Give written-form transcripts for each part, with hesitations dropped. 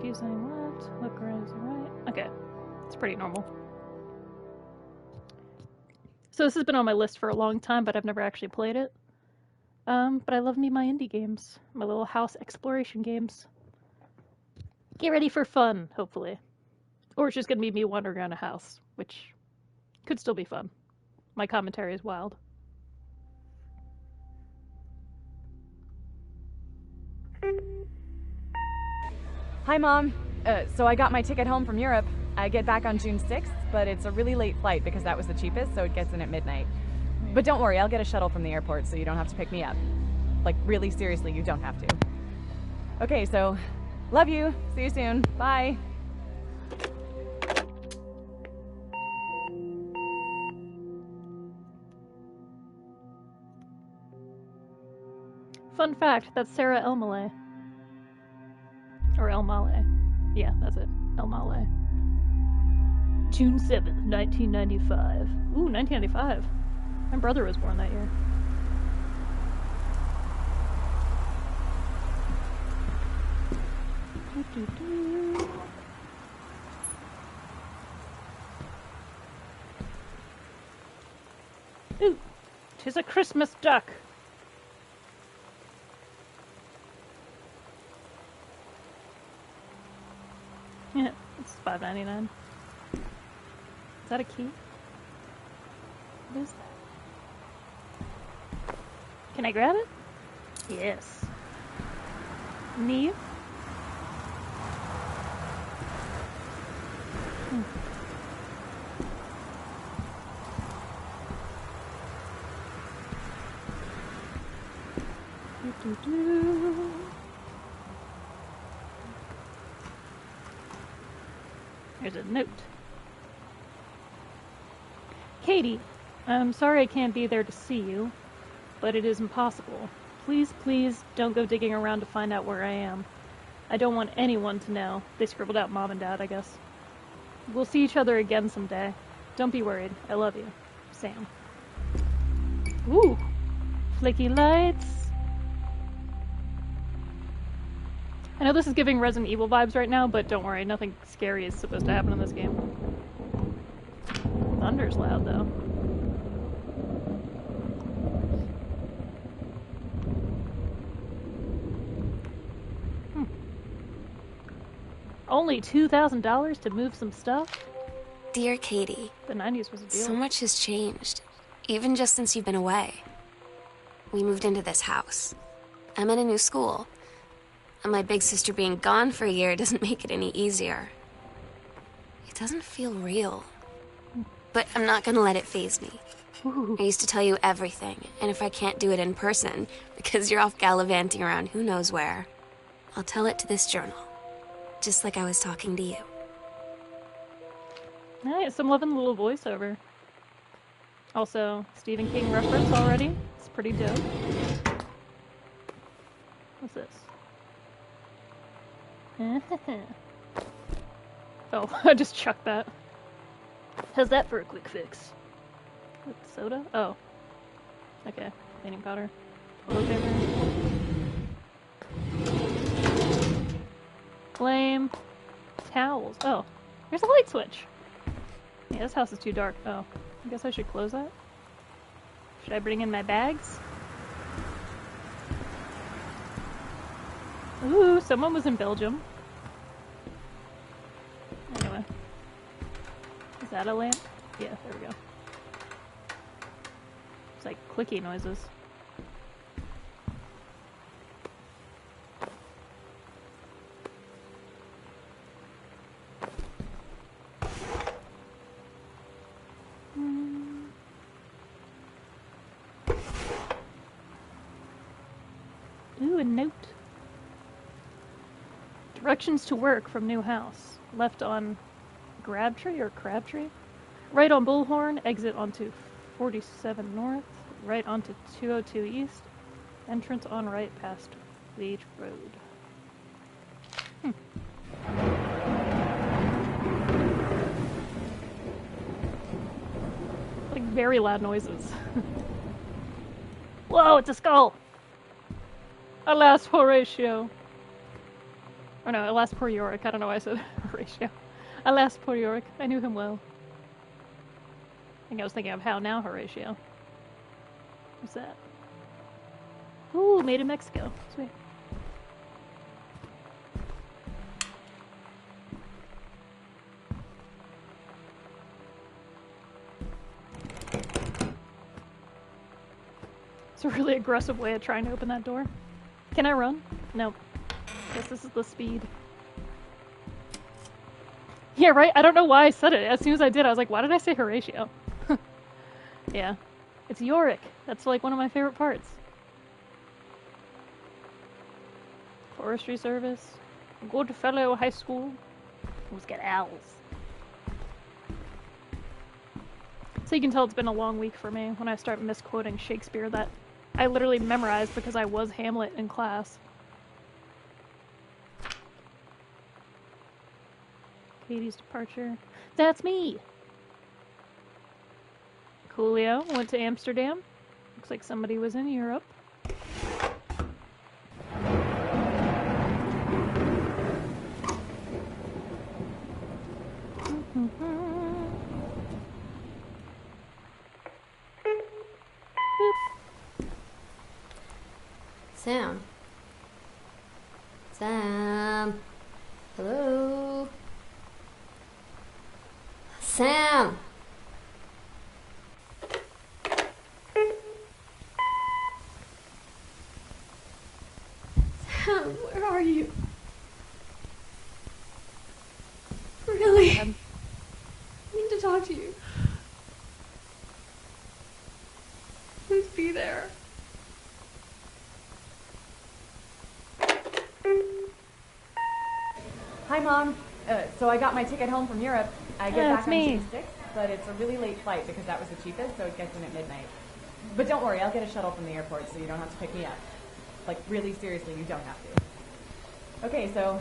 using left, look rising right. Okay, it's pretty normal. So this has been on my list for a long time, but I've never actually played it. But I love me my indie games, my little house exploration games. Get ready for fun, hopefully. Or it's just gonna be me wandering around a house, which could still be fun. My commentary is wild. Hi, Mom. So I got my ticket home from Europe. I get back on June 6th, but it's a really late flight because that was the cheapest, so it gets in at midnight. But don't worry, I'll get a shuttle from the airport so you don't have to pick me up. Like, really seriously, you don't have to. Okay, so, love you. See you soon. Bye. Fun fact, that's Sarah Elmaleh. Or Elmaleh. Yeah, that's it. Elmaleh. June 7th, 1995. Ooh, 1995. My brother was born that year. Ooh, 'tis a Christmas duck. Yeah, it's $5.99. Is that a key? What is that? Can I grab it? Yes. Neve? There's a note. Katie, I'm sorry I can't be there to see you, but it is impossible. Please, please don't go digging around to find out where I am. I don't want anyone to know. They scribbled out Mom and Dad, I guess. We'll see each other again someday. Don't be worried. I love you. Sam. Ooh. Flicky lights. I know this is giving Resident Evil vibes right now, but don't worry, nothing scary is supposed to happen in this game. Thunder's loud, though. Only $2,000 to move some stuff? Dear Katie, The 90s was a deal. so much has changed, even just since you've been away. We moved into this house. I'm in a new school. And my big sister being gone for a year doesn't make it any easier. It doesn't feel real. But I'm not gonna let it faze me. Ooh. I used to tell you everything, and if I can't do it in person, because you're off gallivanting around who knows where, I'll tell it to this journal. Just like I was talking to you. Nice, I'm loving the little voiceover. Also, Stephen King reference already. It's pretty dope. What's this? Oh, I just chucked that. How's that for a quick fix? What, soda? Oh. Okay. Cleaning powder. Toilet paper. Flame. Towels. Oh. There's a light switch. Yeah, this house is too dark. Oh. I guess I should close that? Should I bring in my bags? Ooh, someone was in Belgium. Anyway. Is that a lamp? Yeah, there we go. It's like clicky noises. Ooh, a note. Directions to work from new house. Left on Grabtree or Crabtree? Right on Bullhorn, exit onto 47 North, right onto 202 East, entrance on right past Leach Road. Like very loud noises. Whoa, it's a skull! Alas, Horatio. Oh no, alas poor Yorick. I don't know why I said Horatio. Alas poor Yorick. I knew him well. I think I was thinking of How Now Horatio. What's that? Ooh, made in Mexico. Sweet. It's a really aggressive way of trying to open that door. Can I run? Nope. Guess this is the speed. Yeah, right? I don't know why I said it. As soon as I did, I was like, why did I say Horatio? Yeah. It's Yorick. That's like one of my favorite parts. Forestry Service. Goodfellow High School. Let's get owls. So you can tell it's been a long week for me when I start misquoting Shakespeare that I literally memorized because I was Hamlet in class. Katie's departure. That's me! Coolio went to Amsterdam. Looks like somebody was in Europe. Sam. Sam. Hello. Sam. Sam, where are you? Really? I need to talk to you. Please be there. Hi, Mom. So I got my ticket home from Europe. I get back on June 6th, but it's a really late flight because that was the cheapest, so it gets in at midnight. But don't worry, I'll get a shuttle from the airport so you don't have to pick me up. Like, really seriously, you don't have to. Okay, so,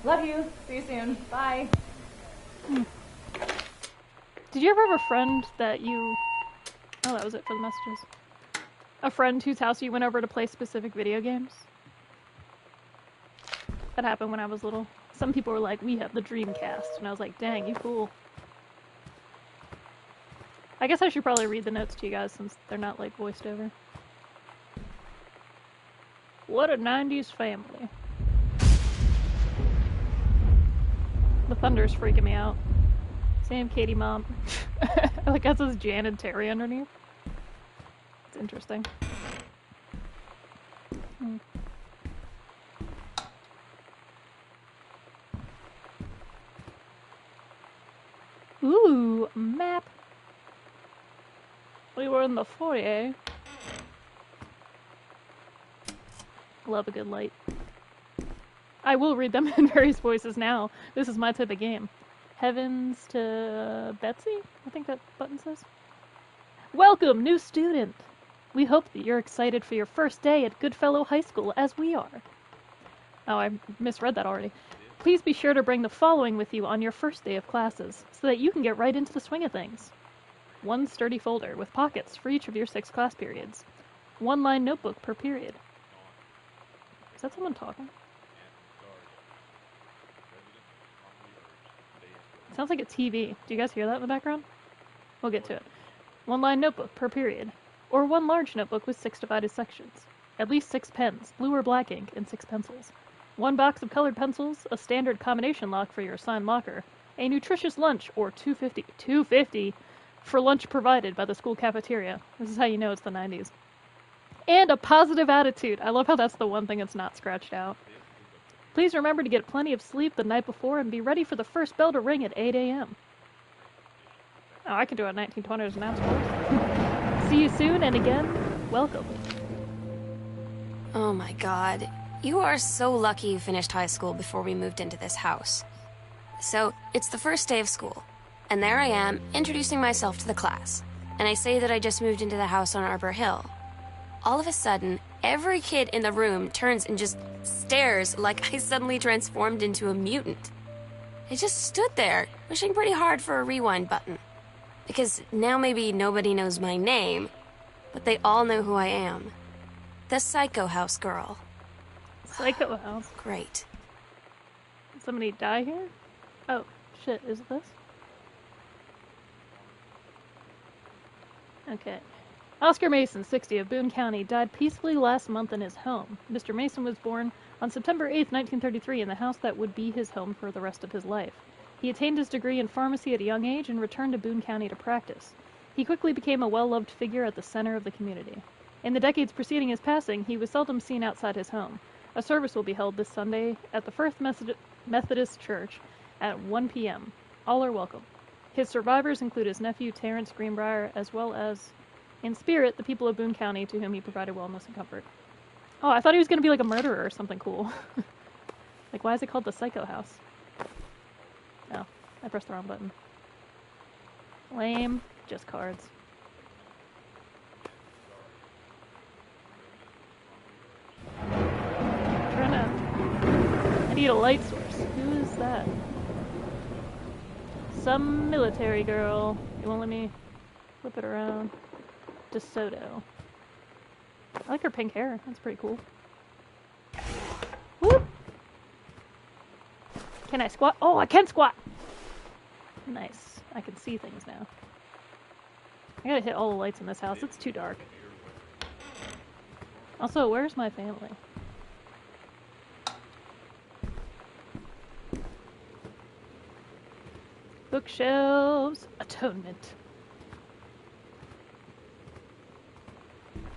love you. See you soon. Bye. Did you ever have a friend that you... Oh, that was it for the messages. A friend whose house you went over to play specific video games? That happened when I was little. Some people were like, we have the Dreamcast. And I was like, dang, you fool. I guess I should probably read the notes to you guys since they're not, like, voiced over. What a 90s family. The thunder's freaking me out. Sam, Katie, Mom. I like how it says Jan and Terry underneath. It's interesting. Ooh, a map. We were in the foyer. Love a good light. I will read them in various voices now. This is my type of game. Heavens to Betsy? I think that button says. Welcome, new student! We hope that you're excited for your first day at Goodfellow High School, as we are. Oh, I misread that already. Please be sure to bring the following with you on your first day of classes, so that you can get right into the swing of things. 1 sturdy folder with pockets for each of your 6 class periods. 1-line notebook per period. Is that someone talking? Sounds like a TV. Do you guys hear that in the background? We'll get to it. 1-line notebook per period. Or 1 large notebook with 6 divided sections. At least 6 pens, blue or black ink, and 6 pencils. 1 box of colored pencils, a standard combination lock for your assigned locker, a nutritious lunch, or $2.50 for lunch provided by the school cafeteria. This is how you know it's the 90s. And a positive attitude. I love how that's the one thing that's not scratched out. Please remember to get plenty of sleep the night before and be ready for the first bell to ring at 8 a.m. Oh, I could do a 1920s announcement. See you soon, and again, welcome. Oh my god. You are so lucky you finished high school before we moved into this house. So, it's the first day of school, and there I am, introducing myself to the class. And I say that I just moved into the house on Arbor Hill. All of a sudden, every kid in the room turns and just stares like I suddenly transformed into a mutant. I just stood there, wishing pretty hard for a rewind button. Because now maybe nobody knows my name, but they all know who I am. The Psycho House girl. Psycho House? Great. Did somebody die here? Oh, shit, is it this? Okay. Oscar Mason, 60, of Boone County, died peacefully last month in his home. Mr. Mason was born on September 8, 1933, in the house that would be his home for the rest of his life. He attained his degree in pharmacy at a young age and returned to Boone County to practice. He quickly became a well-loved figure at the center of the community. In the decades preceding his passing, he was seldom seen outside his home. A service will be held this Sunday at the First Methodist Church at 1 p.m. All are welcome. His survivors include his nephew, Terrence Greenbrier, as well as, in spirit, the people of Boone County to whom he provided wellness and comfort. Oh, I thought he was going to be like a murderer or something cool. Like, why is it called the Psycho House? Oh, I pressed the wrong button. Lame. Just cards. I need a light source. Who is that? Some military girl. You won't let me flip it around. DeSoto. I like her pink hair. That's pretty cool. Whoop! Can I squat? Oh, I can squat! Nice. I can see things now. I gotta hit all the lights in this house. It's too dark. Also, where's my family? Bookshelves. Atonement.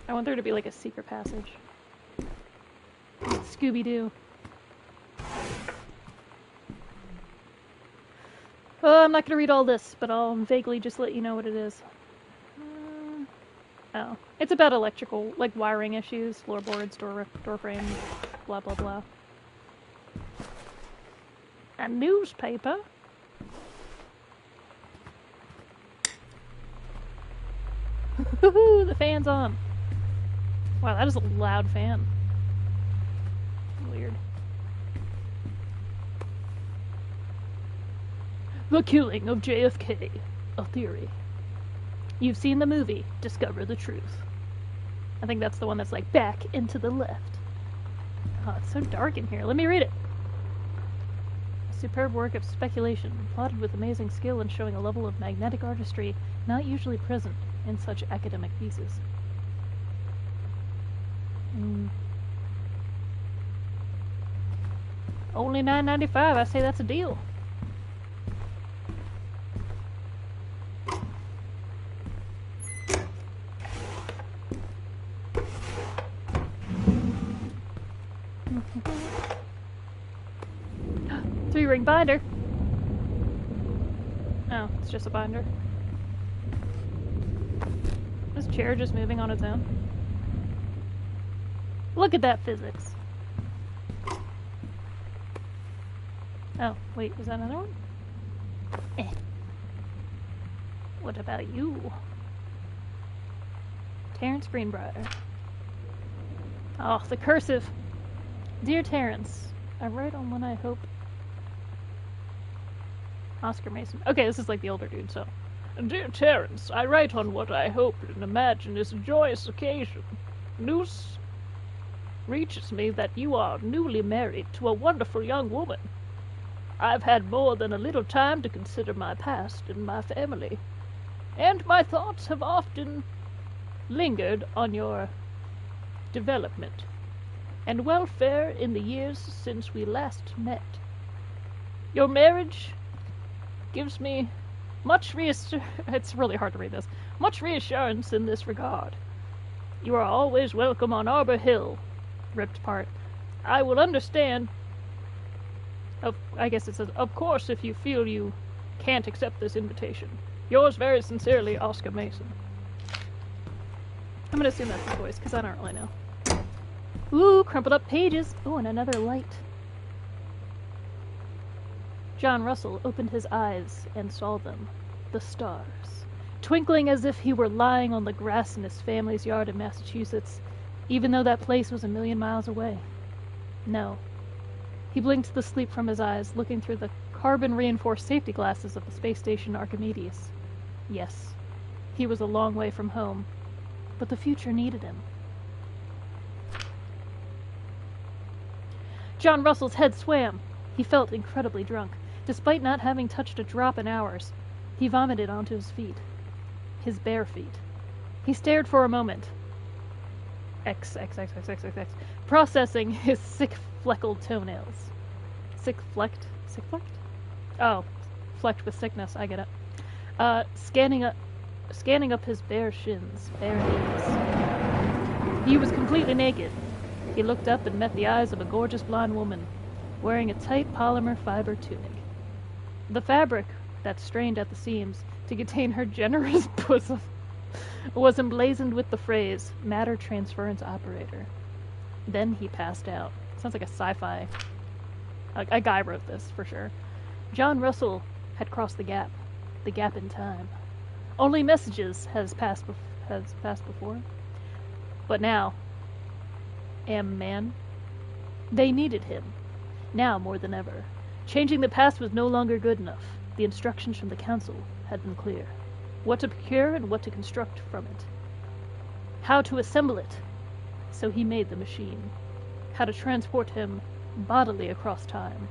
I want there to be like a secret passage. Scooby-Doo. Oh, I'm not gonna read all this, but I'll vaguely just let you know what it is. Oh. It's about electrical, like wiring issues, floorboards, door frames, blah blah blah. A newspaper? The fan's on. Wow, that is a loud fan. Weird. The killing of JFK, a theory. You've seen the movie, Discover the Truth. I think that's the one that's like, back into the left. Oh, it's so dark in here. Let me read it. A superb work of speculation, plotted with amazing skill and showing a level of magnetic artistry not usually present in such academic pieces. Only $9.95. I say that's a deal. Three-ring binder. Oh, it's just a binder. This chair just moving on its own. Look at that physics. Oh, wait, is that another one? What about you? Terrence Greenbrier. Oh, the cursive. Dear Terrence, I write on what I hope... Oscar Mason. Okay, this is like the older dude, so... Dear Terrence, I write on what I hope and imagine is a joyous occasion. News reaches me that you are newly married to a wonderful young woman. I've had more than a little time to consider my past and my family, and my thoughts have often lingered on your development and welfare in the years since we last met. Your marriage gives me much it's really hard to read this. Much reassurance in this regard. You are always welcome on Arbor Hill. Ripped part. I will understand. I guess it says, of course, if you feel you can't accept this invitation. Yours very sincerely, Oscar Mason. I'm gonna assume that's his voice, because I don't really know. Ooh, crumpled up pages. Oh, and another light. John Russell opened his eyes and saw them, the stars, twinkling as if he were lying on the grass in his family's yard in Massachusetts, even though that place was a million miles away. No. He blinked the sleep from his eyes, looking through the carbon-reinforced safety glasses of the space station Archimedes. Yes, he was a long way from home, but the future needed him. John Russell's head swam. He felt incredibly drunk. Despite not having touched a drop in hours, he vomited onto his feet. His bare feet. He stared for a moment. X, processing his sick fleckled toenails. Sick flecked? Oh, flecked with sickness, I get it. Scanning up his bare shins, bare knees. He was completely naked. He looked up and met the eyes of a gorgeous blonde woman, wearing a tight polymer fiber tunic. The fabric that strained at the seams to contain her generous bosom was emblazoned with the phrase, matter transference operator. Then he passed out. Sounds like a sci-fi. A guy wrote this, for sure. John Russell had crossed the gap in time. Only messages has passed before. But now, man, they needed him. Now more than ever. Changing the past was no longer good enough. The instructions from the council had been clear. What to procure and what to construct from it. How to assemble it. So he made the machine. How to transport him bodily across time.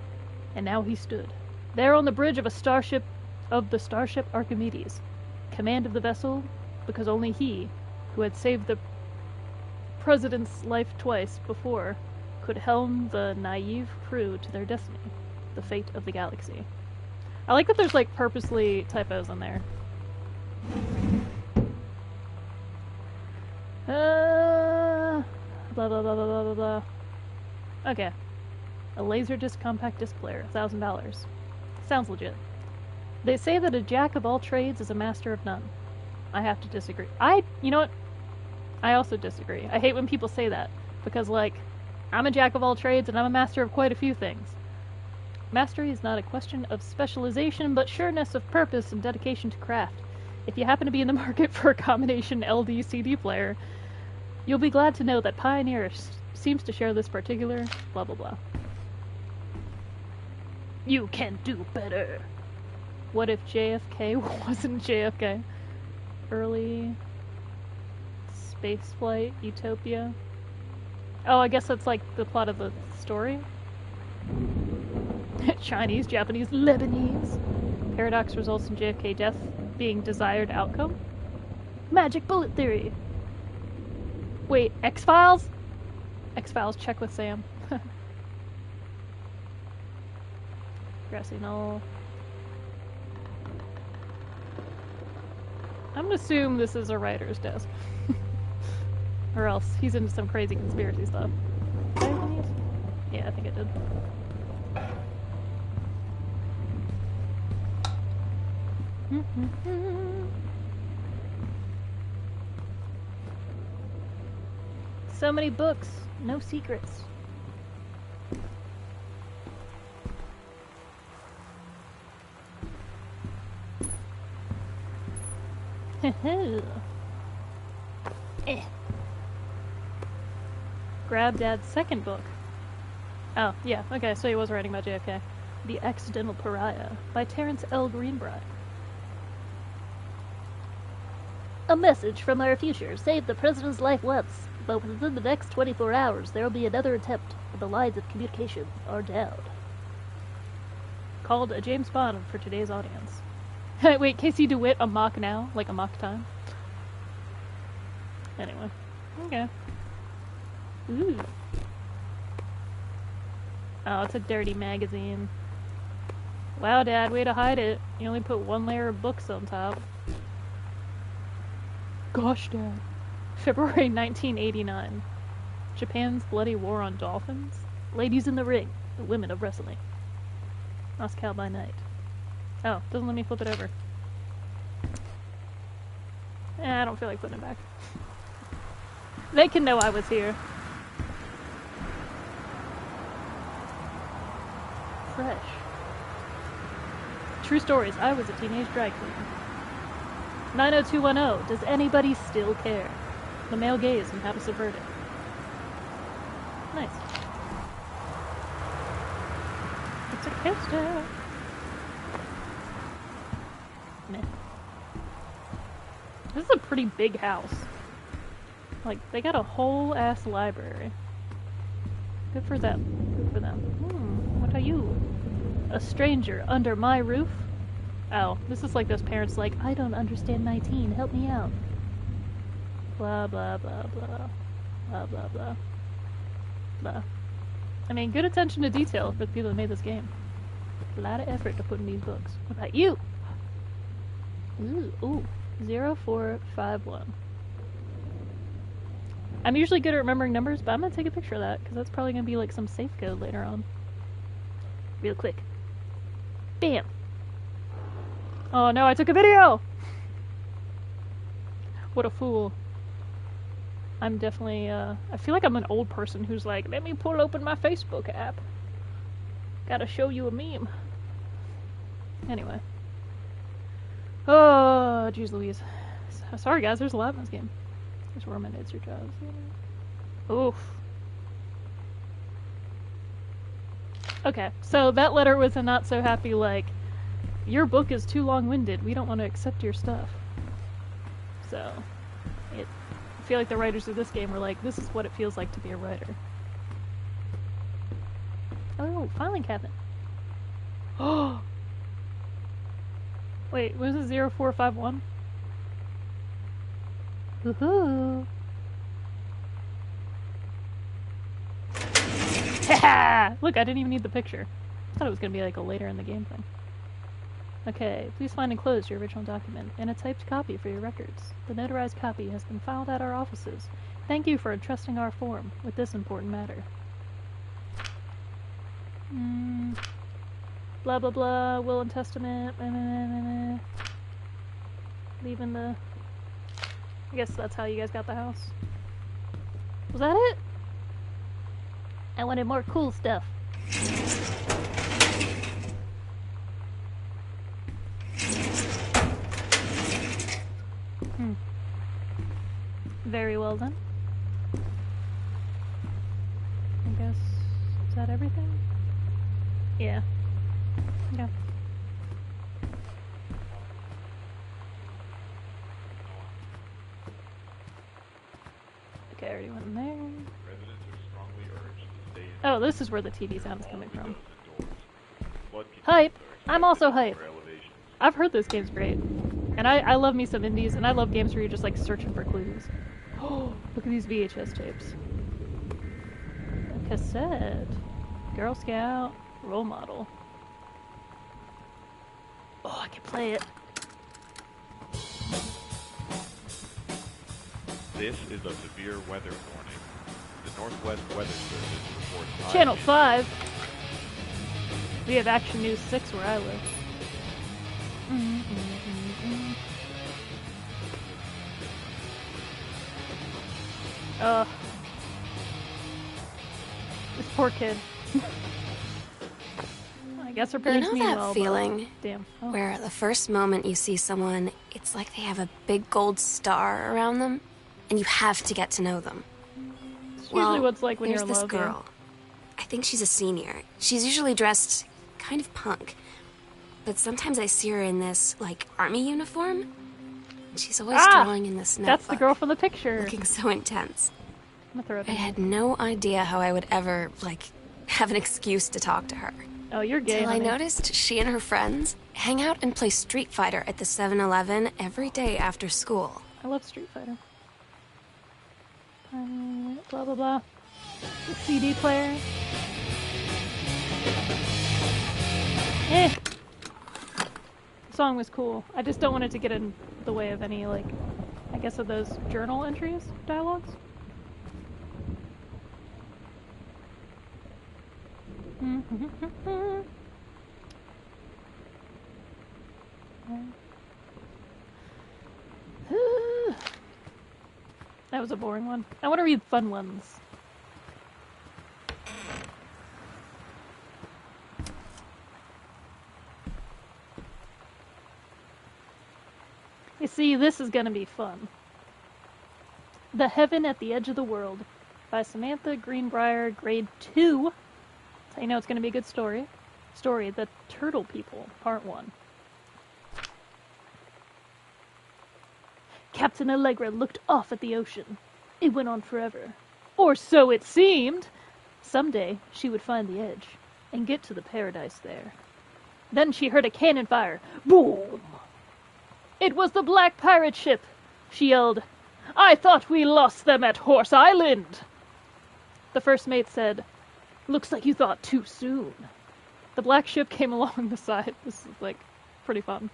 And now he stood, there on the bridge of the starship Archimedes. Command of the vessel, because only he, who had saved the president's life twice before, could helm the naive crew to their destiny, the fate of the galaxy. I like that there's like purposely typos in there. Blah blah blah blah blah blah blah. Okay. A Laserdisc compact disc player, $1,000. Sounds legit. They say that a jack of all trades is a master of none. I have to disagree. You know what? I also disagree. I hate when people say that, because, like, I'm a jack of all trades and I'm a master of quite a few things. Mastery is not a question of specialization, but sureness of purpose and dedication to craft. If you happen to be in the market for a combination LD CD player, you'll be glad to know that Pioneer seems to share this particular blah blah blah. You can do better. What if JFK wasn't JFK? Early spaceflight utopia. Oh, I guess that's like the plot of the story. Chinese, Japanese, Lebanese. Paradox results in JFK death being desired outcome. Magic bullet theory. Wait, X-Files? X-Files, check with Sam. Grassy Knoll. I'm gonna assume this is a writer's desk. Or else he's into some crazy conspiracy stuff. Did I open these? Yeah, I think I did. So many books, no secrets. Grab Dad's second book. Oh, yeah, okay, so he was writing about JFK. The Accidental Pariah by Terrence L. Greenbrier. A message from our future saved the president's life once, but within the next 24 hours there will be another attempt, and the lines of communication are down. Called a James Bond for today's audience. Wait, Casey DeWitt, a mock now? Like a mock time? Anyway. Okay. Ooh. Oh, it's a dirty magazine. Wow, Dad, way to hide it. You only put one layer of books on top. Gosh, Dad. February 1989. Japan's bloody war on dolphins. Ladies in the ring. The women of wrestling. Moscow by night. Oh, doesn't let me flip it over. I don't feel like putting it back. They can know I was here. Fresh. True stories. I was a teenage dry cleaner. 90210. Does anybody still care? The male gaze and how to subvert it. Nice. It's a coaster. Meh. This is a pretty big house. Like, they got a whole ass library. Good for them. Good for them. What are you? A stranger under my roof? Oh, this is like those parents like, I don't understand my teen, help me out. Blah, blah, blah, blah. Blah, blah, blah. Blah. I mean, good attention to detail for the people that made this game. A lot of effort to put in these books. What about you? Ooh. 0451. I'm usually good at remembering numbers, but I'm gonna take a picture of that, because that's probably gonna be like some safe code later on. Real quick. Bam! Oh no, I took a video! What a fool. I'm definitely, I feel like I'm an old person who's like, let me pull open my Facebook app. Gotta show you a meme. Anyway. Oh, jeez Louise. Sorry guys, there's a lot in this game. There's where my notes are jobs. Oof. Okay, so that letter was a not so happy like, your book is too long-winded, we don't want to accept your stuff. So, I feel like the writers of this game were like, this is what it feels like to be a writer. Oh, filing cabinet. Oh! Wait, was it 0451? Woohoo! Haha! Look, I didn't even need the picture. I thought it was gonna be like a later in the game thing. Okay, please find enclosed your original document and a typed copy for your records. The notarized copy has been filed at our offices. Thank you for entrusting our form with this important matter. Blah blah blah, will and testament, leaving the... I guess that's how you guys got the house. Was that it? I wanted more cool stuff. Very well then. I guess, is that everything? Yeah. Okay. Okay, I already went in there. Oh, this is where the TV sound is coming from. Hype! I'm also hype! I've heard this game's great. And I love me some indies, and I love games where you're just like searching for clues. Oh, look at these VHS tapes. A cassette. Girl Scout. Role model. Oh, I can play it. This is a severe weather warning. The Northwest Weather Service reports... Channel 5. We have Action News 6 where I live. Ugh. This poor kid. I guess her parents You know mean that well, feeling damn. Oh. where the first moment you see someone, it's like they have a big gold star around them, and you have to get to know them. It's usually what it's like when there's you're in this love. girl. I think she's a senior. She's usually dressed kind of punk, but sometimes I see her in this, like, army uniform. And she's always drawing in this notebook. That's the girl from the picture. Looking so intense. I'm gonna throw it I in. had no idea how I would ever, like, have an excuse to talk to her. Oh, you're gay, Till I honey. noticed she and her friends hang out and play Street Fighter at the 7-Eleven every day after school. I love Street Fighter. Blah blah blah. The CD player. The song was cool. I just don't want it to get in the way of any, like, I guess of those journal entries, dialogues. That was a boring one. I want to read fun ones. You see, this is gonna be fun. The Heaven at the Edge of the World by Samantha Greenbrier, grade 2. That's how you know it's gonna be a good story. Story, The Turtle People, part 1. Captain Allegra looked off at the ocean. It went on forever. Or so it seemed! Someday she would find the edge and get to the paradise there. Then she heard a cannon fire. Boom! It was the black pirate ship, she yelled. I thought we lost them at Horse Island. The first mate said, looks like you thought too soon. The black ship came along the side. This is, like, pretty fun.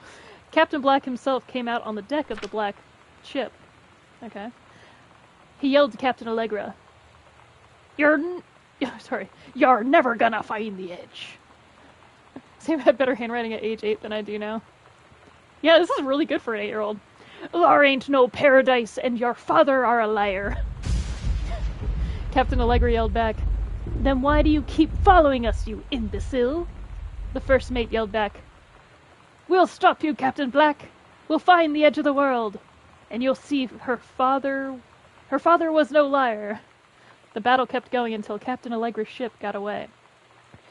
Captain Black himself came out on the deck of the black ship. Okay. He yelled to Captain Allegra, You're never gonna find the edge. Sam had better handwriting at age 8 than I do now. Yeah, this is really good for an 8-year-old. There ain't no paradise, and your father are a liar. Captain Allegra yelled back, Then why do you keep following us, you imbecile? The first mate yelled back, We'll stop you, Captain Black. We'll find the edge of the world. And you'll see her father was no liar. The battle kept going until Captain Allegra's ship got away.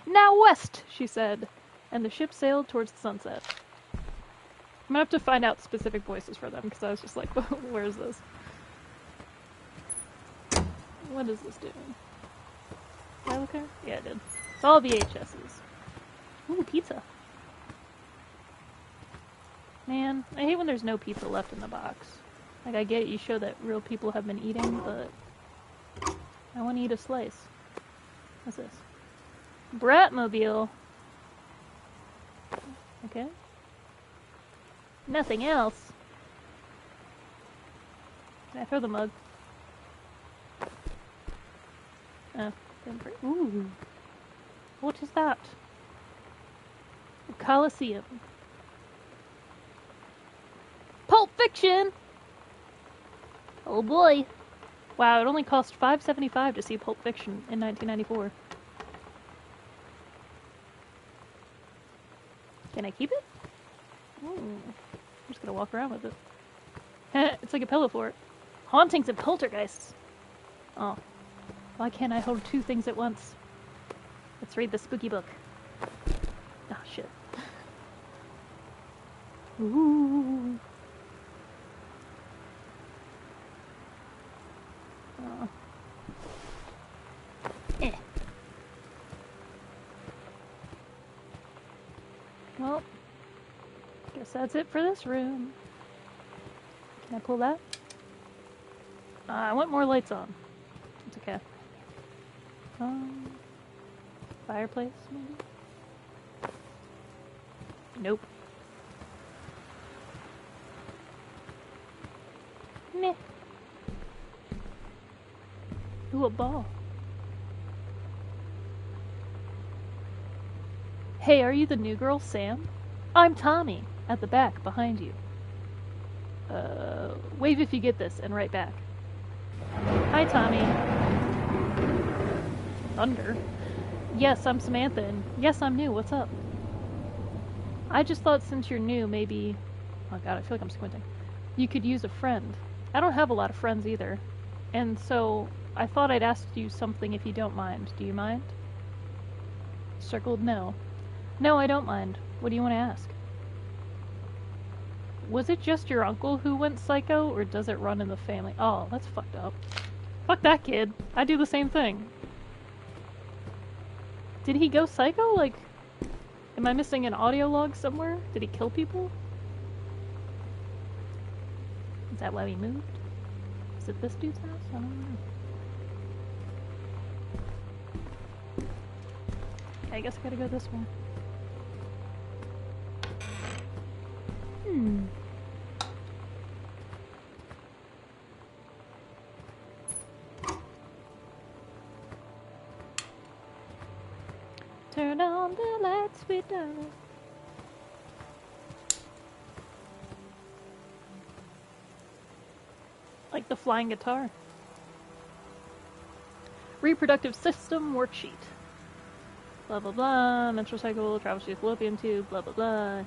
Now west, she said, and the ship sailed towards the sunset. I'm gonna have to find out specific voices for them, because I was just like, where is this? What is this doing? Did I look there? Yeah, I did. It's all VHSs. Ooh, pizza. Man, I hate when there's no pizza left in the box. Like, I get it, you show that real people have been eating, but I want to eat a slice. What's this? Bratmobile. Okay. Nothing else. Can I throw the mug? Oh, ooh. What is that? A Coliseum. Pulp Fiction! Oh boy. Wow, it only cost $5.75 to see Pulp Fiction in 1994. Can I keep it? Ooh. I'm just gonna walk around with it. It's like a pillow fort. Hauntings and poltergeists. Oh. Why can't I hold two things at once? Let's read the spooky book. Ah, shit. Ooh. Oh. Well, guess that's it for this room. Can I pull that? I want more lights on. It's okay. Fireplace, maybe? Nope. Meh. Ooh, a ball. Hey, are you the new girl, Sam? I'm Tommy, at the back, behind you. Wave if you get this, and write back. Hi, Tommy. Thunder? Yes, I'm Samantha, and yes, I'm new. What's up? I just thought since you're new, maybe... Oh god, I feel like I'm squinting. You could use a friend. I don't have a lot of friends either. And so, I thought I'd ask you something if you don't mind. Do you mind? Circled no. No, I don't mind. What do you want to ask? Was it just your uncle who went psycho, or does it run in the family? Oh, that's fucked up. Fuck that kid. I do the same thing. Did he go psycho? Like, am I missing an audio log somewhere? Did he kill people? Is that why we moved? Is it this dude's house? I don't know. I guess I gotta go this way. Turn on the lights, sweet darling. Like the flying guitar. Reproductive system worksheet. Blah blah blah, menstrual cycle, travels through the fallopian tube, blah blah blah.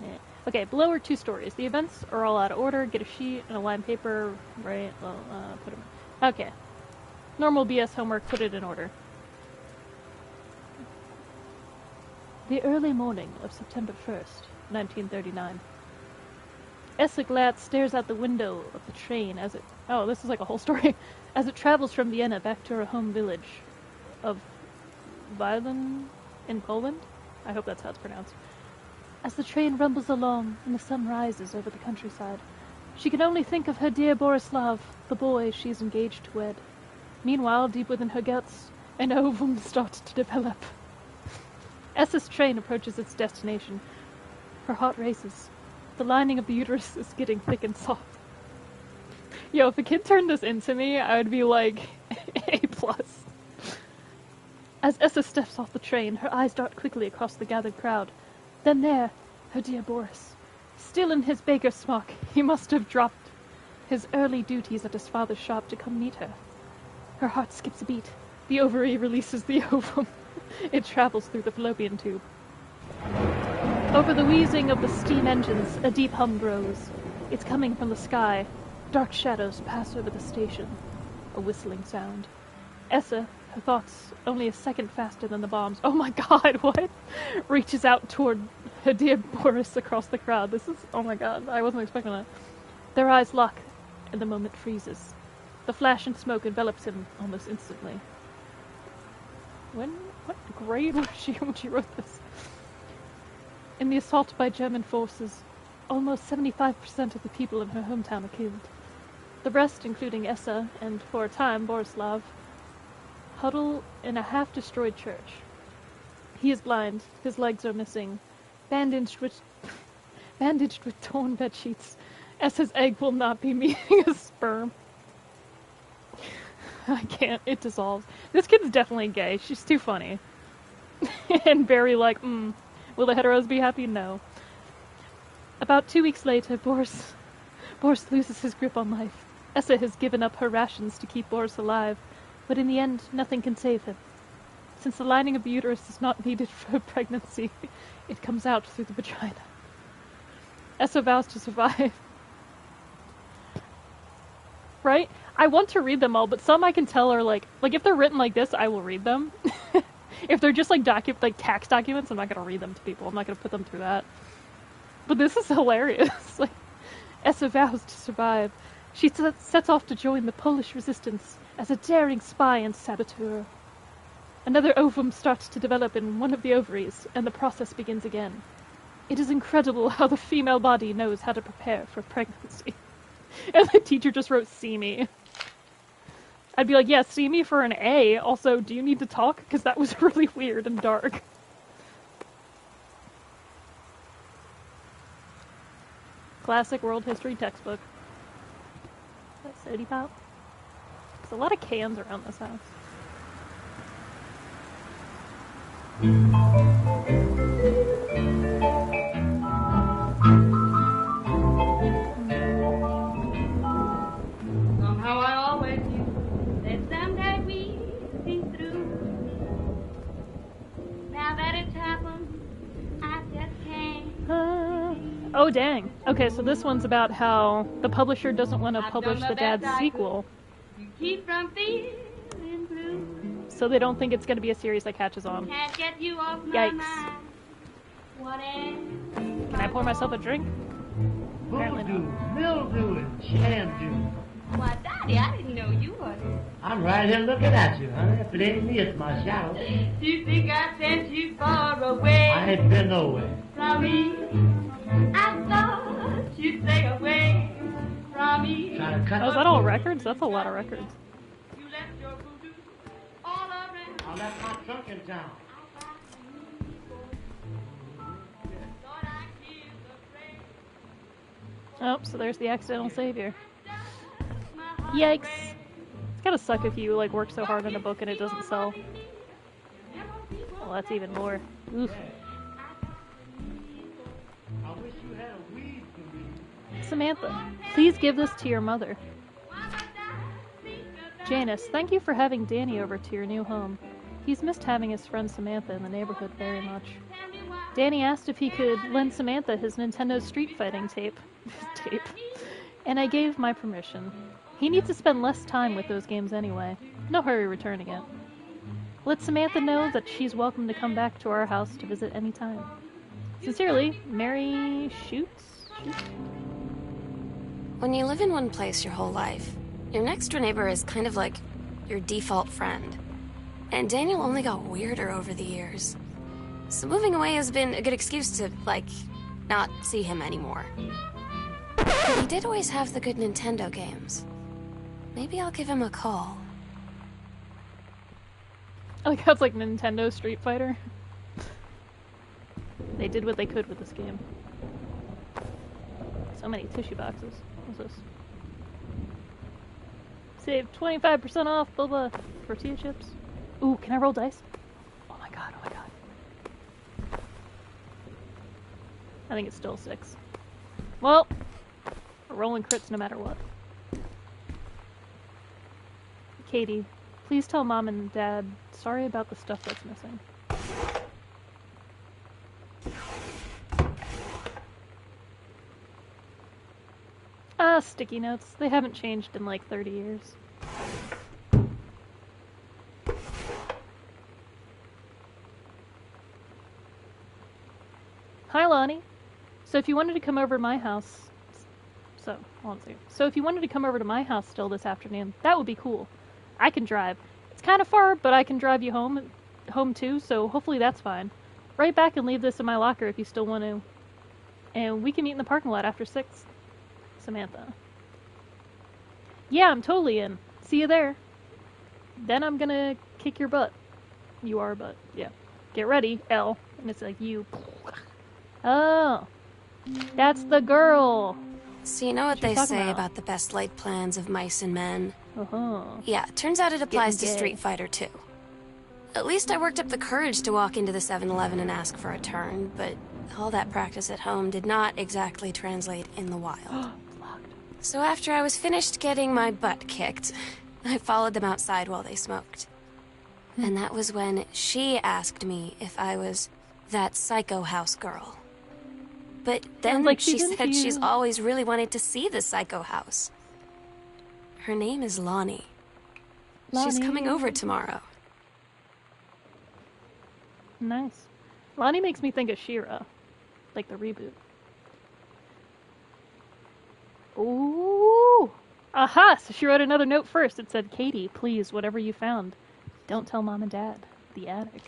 Okay, below are 2 stories. The events are all out of order. Get a sheet and a line paper, right? Well, put them. Okay. Normal BS homework, put it in order. The early morning of September 1st, 1939. Essiglat stares out the window of the train as it... Oh, this is like a whole story. As it travels from Vienna back to her home village of Wilen in Poland. I hope that's how it's pronounced. As the train rumbles along and the sun rises over the countryside, she can only think of her dear Borislav, the boy she is engaged to wed. Meanwhile, deep within her guts, an ovum starts to develop. Essa's train approaches its destination. Her heart races. The lining of the uterus is getting thick and soft. Yo, if a kid turned this into me, I would be like, A+. As Essa steps off the train, her eyes dart quickly across the gathered crowd. Then there, her dear Boris. Still in his baker's smock, he must have dropped his early duties at his father's shop to come meet her. Her heart skips a beat. The ovary releases the ovum. It travels through the fallopian tube. Over the wheezing of the steam engines, a deep hum grows. It's coming from the sky. Dark shadows pass over the station. A whistling sound. Essa, her thoughts only a second faster than the bombs. Oh my god, what? Reaches out toward her dear Boris across the crowd. This is, oh my god, I wasn't expecting that. Their eyes lock, and the moment freezes. The flash and smoke envelops him almost instantly. What grade was she when she wrote this? In the assault by German forces, almost 75% of the people in her hometown are killed. The rest, including Essa and, for a time, Borislav, huddle in a half-destroyed church. He is blind, his legs are missing, bandaged with torn bedsheets. Essa's egg will not be meeting a sperm. I can't, it dissolves. This kid's definitely gay, she's too funny. And very like, will the heteros be happy? No. About 2 weeks later, Boris loses his grip on life. Essa has given up her rations to keep Boris alive, but in the end, nothing can save him. Since the lining of the uterus is not needed for pregnancy, it comes out through the vagina. Essa vows to survive. Right? I want to read them all, but some I can tell are like if they're written like this, I will read them. If they're just like tax documents, I'm not gonna read them to people. I'm not gonna put them through that. But this is hilarious. Like, Essa vows to survive. She sets off to join the Polish resistance as a daring spy and saboteur. Another ovum starts to develop in one of the ovaries, and the process begins again. It is incredible how the female body knows how to prepare for pregnancy. And the teacher just wrote, "See me." I'd be like, yeah, see me for an A. Also, do you need to talk? Because that was really weird and dark. Classic world history textbook. That's Sody Pop. There's a lot of cans around this house. Somehow I always knew that someday we'd be through. Now that it's happened, I just can't. Oh, dang. Okay, so this one's about how the publisher doesn't want to publish the dad's sequel. You keep from feeling blue. So they don't think it's going to be a series that catches on. Can't get you off my Yikes. mind. What else? Can I pour myself a drink? Apparently Voodoo, not. mildew, and shandu. Why, Daddy, I didn't know you was. I'm right here looking at you, honey. If it ain't me, it's my shadow. You think I sent you far away I ain't been nowhere. from me? I thought you'd stay away from me. Trying to cut Oh, is that all records? That's a lot of records. You left your voodoo all around. I left my trunk in town. Thought I killed the rain. Oh, so there's the accidental savior. My heart Yikes. breaks. It's gotta suck if you, like, work so hard on a book and it doesn't sell. Well, that's even more. Oof. I wish you had a weed for me. Samantha, please give this to your mother. Janice, thank you for having Danny over to your new home. He's missed having his friend Samantha in the neighborhood very much. Danny asked if he could lend Samantha his Nintendo Street Fighting tape. And I gave my permission. He needs to spend less time with those games anyway. No hurry returning it. Let Samantha know that she's welcome to come back to our house to visit anytime. Sincerely, Mary Shoots? When you live in one place your whole life, your next door neighbor is kind of like your default friend. And Daniel only got weirder over the years. So moving away has been a good excuse to, like, not see him anymore. But he did always have the good Nintendo games. Maybe I'll give him a call. I like how it's like Nintendo Street Fighter. They did what they could with this game. So many tissue boxes. What's this? Save 25% off boba tortilla chips. Ooh, can I roll dice? Oh my god, oh my god. I think it's still 6. Well, we're rolling crits no matter what. Katie, please tell Mom and Dad sorry about the stuff that's missing. Sticky notes. They haven't changed in like 30 years. Hi, Lonnie. So if you wanted to come over to my house... So if you wanted to come over to my house still this afternoon, that would be cool. I can drive. It's kind of far, but I can drive you home too, so hopefully that's fine. Write back and leave this in my locker if you still want to. And we can meet in the parking lot after 6. Samantha. Yeah, I'm totally in. See you there. Then I'm gonna kick your butt. You are a butt. Yeah. Get ready, L. And it's like you. Oh. That's the girl. So you know what they say about the best laid plans of mice and men? Yeah, turns out it applies to Street Fighter too. At least I worked up the courage to walk into the 7-Eleven and ask for a turn, but all that practice at home did not exactly translate in the wild. So after I was finished getting my butt kicked, I followed them outside while they smoked. And that was when she asked me if I was that psycho house girl. But then she said she's always really wanted to see the psycho house. Her name is Lonnie. She's coming over tomorrow. Nice. Lonnie makes me think of She-Ra, like the reboot. Ooh! Aha! So she wrote another note first. It said, Katie, please, whatever you found, don't tell Mom and Dad. The attic.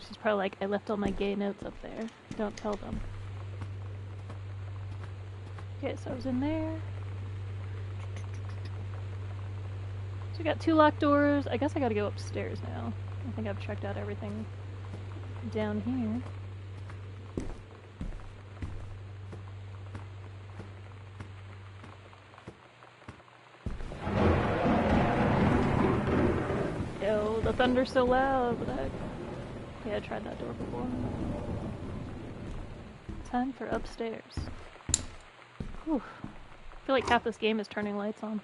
She's probably like, I left all my gay notes up there. Don't tell them. Okay, so I was in there. So we got 2 locked doors. I guess I gotta go upstairs now. I think I've checked out everything down here. Yo, the thunder's so loud. What the heck? Yeah, I tried that door before. Time for upstairs. Whew. I feel like half this game is turning lights on.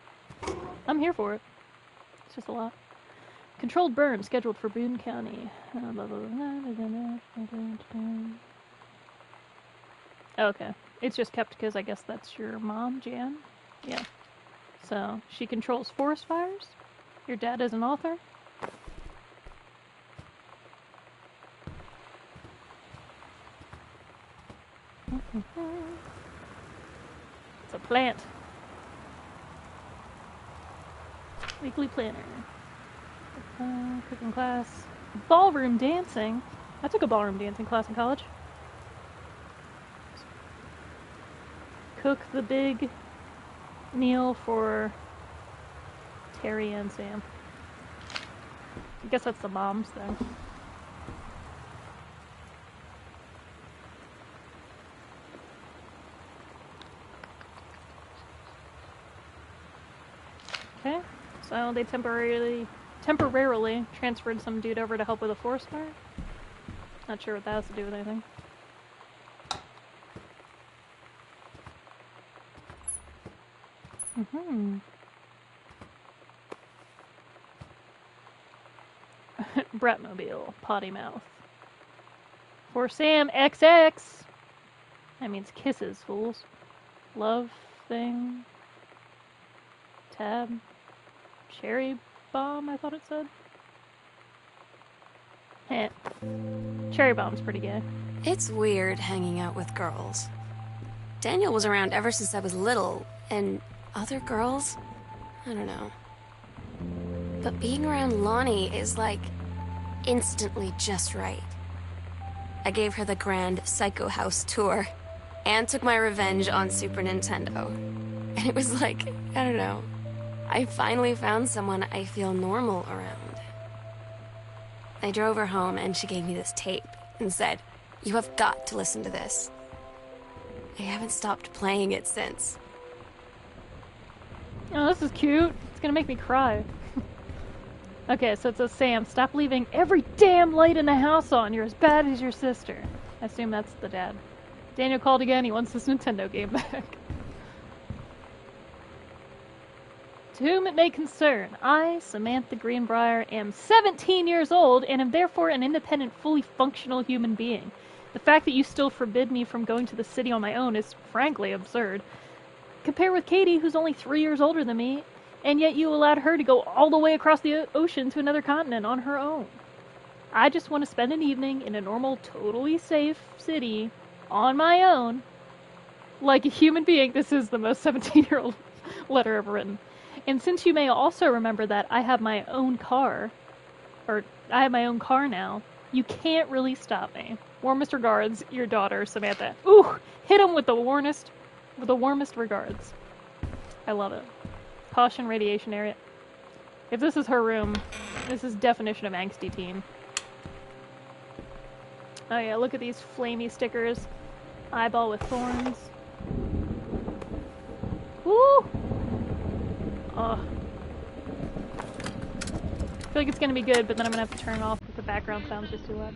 I'm here for it. It's just a lot. Controlled burn scheduled for Boone County. Okay. It's just kept because I guess that's your mom, Jan? Yeah. So, she controls forest fires? Your dad is an author? It's a plant. Weekly planner. Cooking class. Ballroom dancing. I took a ballroom dancing class in college. Cook the big meal for Terry and Sam. I guess that's the mom's thing. Okay, so they temporarily transferred some dude over to help with a forest fire. Not sure what that has to do with anything. Bratmobile, potty mouth. For Sam XX! That means kisses, fools. Love thing. Tab. Cherry bomb, I thought it said. Heh. Cherry bomb's pretty gay. It's weird hanging out with girls. Daniel was around ever since I was little, and other girls? I don't know. But being around Lonnie is like instantly just right. I gave her the grand Psycho House tour and took my revenge on Super Nintendo. And it was like, I don't know, I finally found someone I feel normal around. I drove her home and she gave me this tape and said, "You have got to listen to this." I haven't stopped playing it since. Oh, this is cute. It's gonna make me cry. Okay, so it says, Sam, stop leaving every damn light in the house on. You're as bad as your sister. I assume that's the dad. Daniel called again. He wants this Nintendo game back. To whom it may concern, I, Samantha Greenbrier, am 17 years old and am therefore an independent, fully functional human being. The fact that you still forbid me from going to the city on my own is frankly absurd. Compare with Katie, who's only 3 years older than me, and yet you allowed her to go all the way across the ocean to another continent on her own. I just want to spend an evening in a normal, totally safe city on my own. Like a human being, this is the most 17-year-old letter ever written. And since you may also remember that I have my own car, now, you can't really stop me. Warmest regards, your daughter, Samantha. Ooh, hit him with the warmest regards. I love it. Caution, radiation area. If this is her room, this is definition of angsty teen. Oh yeah, look at these flamey stickers. Eyeball with thorns. Woo! Oh. I feel like it's gonna be good, but then I'm gonna have to turn it off if the background sounds just too loud.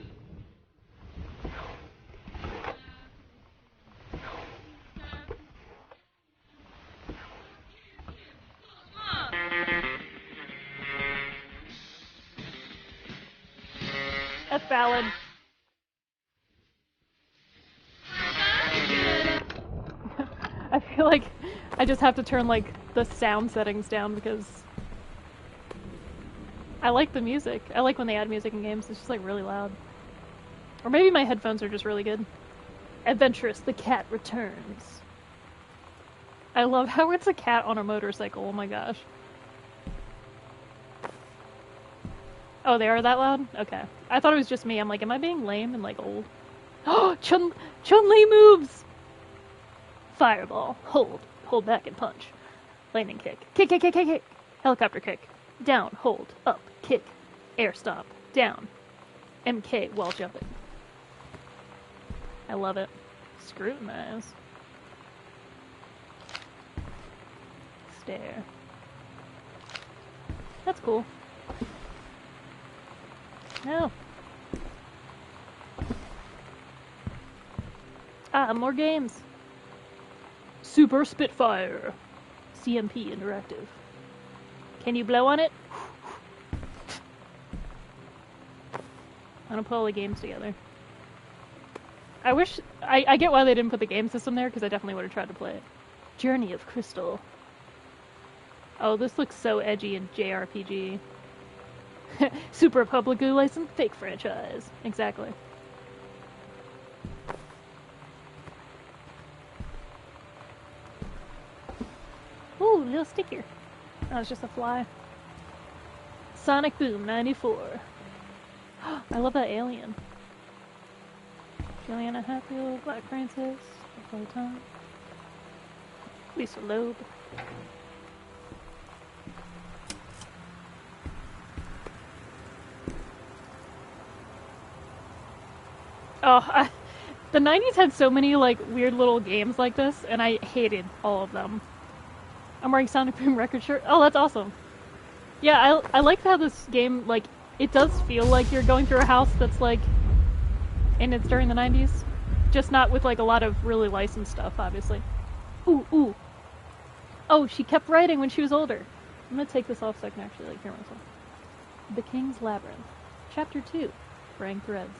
That's valid. I feel like I just have to turn, like, the sound settings down because I like the music. I like when they add music in games. It's just, like, really loud. Or maybe my headphones are just really good. Adventurous, the cat returns. I love how it's a cat on a motorcycle. Oh my gosh. Oh, they are that loud? Okay. I thought it was just me. I'm like, am I being lame and, like, old? Oh, Chun-Li moves! Fireball. Hold back and punch. Lightning kick. Kick. Helicopter kick. Down, hold, up, kick. Air stop. Down. MK while jumping. I love it. Scrutinize. Stare. That's cool. No. Ah, more games. Super Spitfire. CMP Interactive. Can you blow on it? I'm gonna put all the games together. I wish... I get why they didn't put the game system there, because I definitely would have tried to play it. Journey of Crystal. Oh, this looks so edgy and JRPG. Super publicly licensed fake franchise. Exactly. Ooh, little sticker. Oh, it's just a fly. Sonic Boom 94. I love that alien. Juliana Hatfield, Black Francis, all the time. Lisa Loeb. Oh, the 90s had so many, like, weird little games like this, and I hated all of them. I'm wearing Sonic Boom record shirt. Oh, that's awesome. Yeah, I like how this game, like, it does feel like you're going through a house that's, like, and it's during the 90s. Just not with, like, a lot of really licensed stuff, obviously. Ooh. Oh, she kept writing when she was older. I'm gonna take this off so I can actually, like, hear myself. The King's Labyrinth. Chapter 2. Fraying Threads.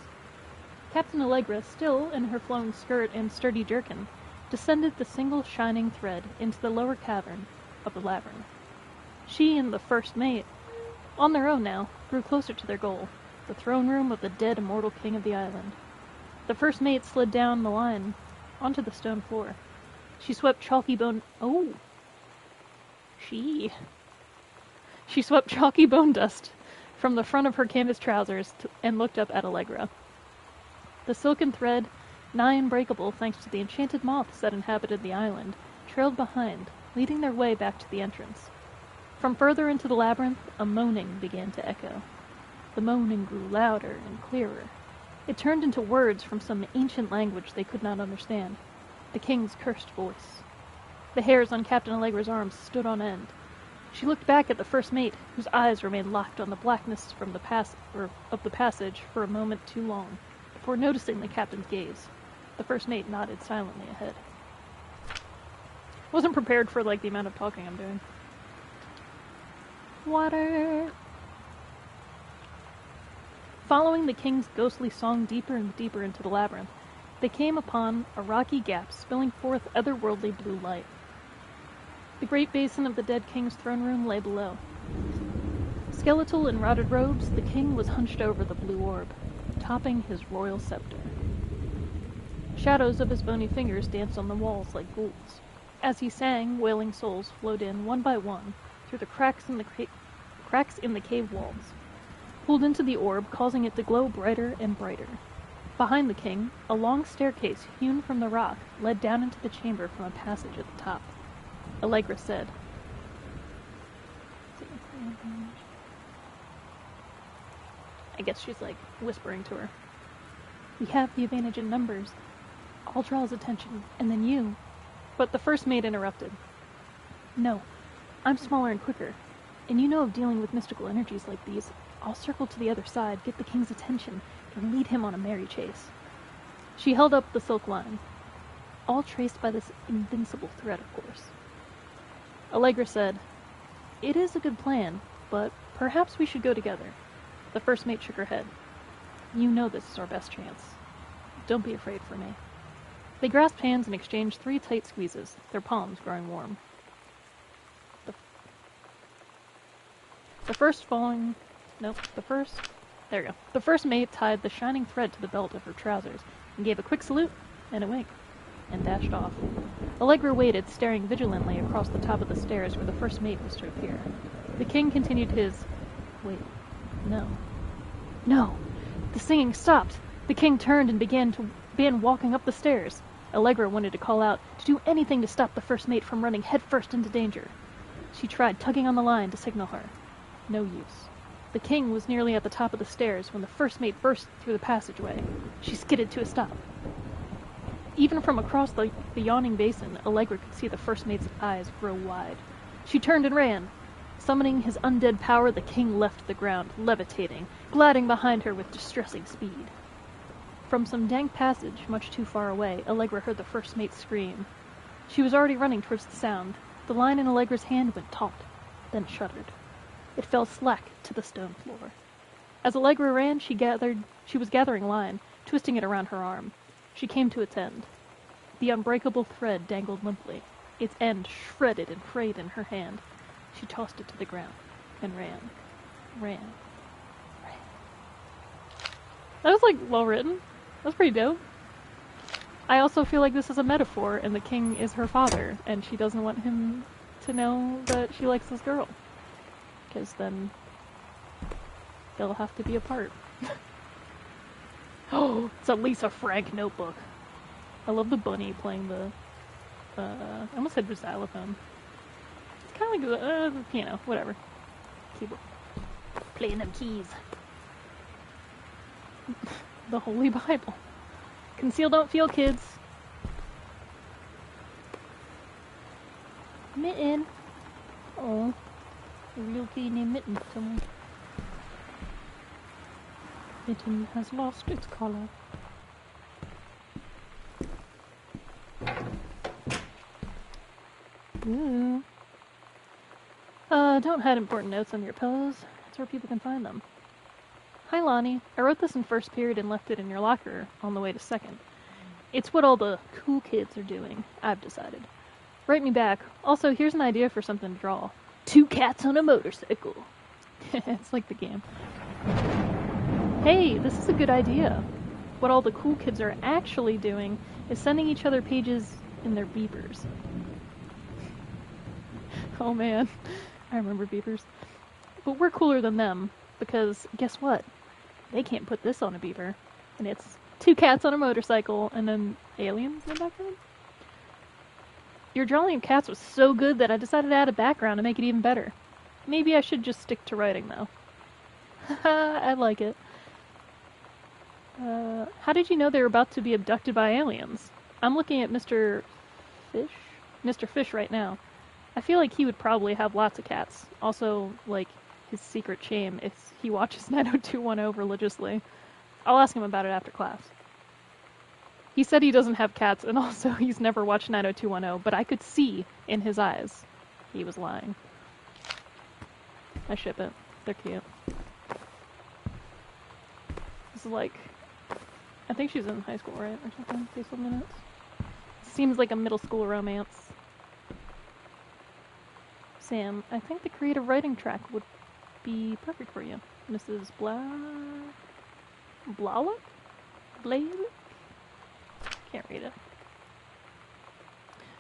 Captain Allegra, still in her flowing skirt and sturdy jerkin, descended the single shining thread into the lower cavern of the labyrinth. She and the first mate, on their own now, grew closer to their goal, the throne room of the dead immortal king of the island. The first mate slid down the line onto the stone floor. She swept chalky bone... Oh! She swept chalky bone dust from the front of her canvas trousers and looked up at Allegra. The silken thread, nigh unbreakable thanks to the enchanted moths that inhabited the island, trailed behind, leading their way back to the entrance. From further into the labyrinth, a moaning began to echo. The moaning grew louder and clearer. It turned into words from some ancient language they could not understand. The king's cursed voice. The hairs on Captain Allegra's arms stood on end. She looked back at the first mate, whose eyes remained locked on the blackness from of the passage for a moment too long, before noticing the captain's gaze. The first mate nodded silently ahead. Wasn't prepared for, the amount of talking I'm doing. Water! Following the king's ghostly song deeper and deeper into the labyrinth, they came upon a rocky gap spilling forth otherworldly blue light. The great basin of the dead king's throne room lay below. Skeletal in rotted robes, the king was hunched over the blue orb, topping his royal scepter. Shadows of his bony fingers danced on the walls like ghouls. As he sang, wailing souls flowed in one by one through the cracks in the cave walls, pulled into the orb, causing it to glow brighter and brighter. Behind the king, a long staircase hewn from the rock led down into the chamber from a passage at the top. Allegra said, I guess she's whispering to her. We have the advantage in numbers. I'll draw his attention, and then you. But the first mate interrupted. No, I'm smaller and quicker, and you know of dealing with mystical energies like these. I'll circle to the other side, get the king's attention, and lead him on a merry chase. She held up the silk line, all traced by this invincible thread, of course. Allegra said, It is a good plan, but perhaps we should go together. The first mate shook her head. You know this is our best chance. Don't be afraid for me. They grasped hands and exchanged 3 tight squeezes, their palms growing warm. The first mate tied the shining thread to the belt of her trousers and gave a quick salute and a wink, and dashed off. Allegra waited, staring vigilantly across the top of the stairs where the first mate was to appear. The king continued his... Wait, no. No! The singing stopped! The king turned and began walking up the stairs. Allegra wanted to call out, to do anything to stop the first mate from running headfirst into danger. She tried tugging on the line to signal her. No use. The king was nearly at the top of the stairs when the first mate burst through the passageway. She skidded to a stop. Even from across the yawning basin, Allegra could see the first mate's eyes grow wide. She turned and ran. Summoning his undead power, the king left the ground, levitating, gliding behind her with distressing speed. From some dank passage, much too far away, Allegra heard the first mate scream. She was already running towards the sound. The line in Allegra's hand went taut, then shuddered. It fell slack to the stone floor. As Allegra ran, she was gathering line, twisting it around her arm. She came to its end. The unbreakable thread dangled limply, its end shredded and frayed in her hand. She tossed it to the ground, and ran. That was, well written. That's pretty dope. I also feel like this is a metaphor, and the king is her father, and she doesn't want him to know that she likes this girl. Because then they'll have to be apart. Oh, it's a Lisa Frank notebook. I love the bunny playing the, I almost said xylophone. It's kind of like the piano, whatever. Keyboard. Playing them keys. The Holy Bible. Conceal, don't feel, kids. Mitten. Oh, a real key named Mitten somewhere. Mitten has lost its collar. Ooh. Don't hide important notes under your pillows. That's where people can find them. Hi, Lonnie. I wrote this in first period and left it in your locker on the way to second. It's what all the cool kids are doing, I've decided. Write me back. Also, here's an idea for something to draw. 2 cats on a motorcycle. It's like the game. Hey, this is a good idea. What all the cool kids are actually doing is sending each other pages in their beepers. Oh man, I remember beepers. But we're cooler than them, because guess what? They can't put this on a beeper, and it's 2 cats on a motorcycle, and then aliens in the background. Your drawing of cats was so good that I decided to add a background to make it even better. Maybe I should just stick to writing, though. Haha, I like it. How did you know they were about to be abducted by aliens? I'm looking at Mr. Fish? Mr. Fish right now. I feel like he would probably have lots of cats. Also, like, his secret shame if he watches 90210 religiously. I'll ask him about it after class. He said he doesn't have cats, and also he's never watched 90210, but I could see in his eyes he was lying. I ship it. They're cute. This is like... I think she's in high school, right? Or something? Based on the notes. Seems like a middle school romance. Sam, I think the creative writing track would be perfect for you. Mrs. Blalock? Blalock? Can't read it.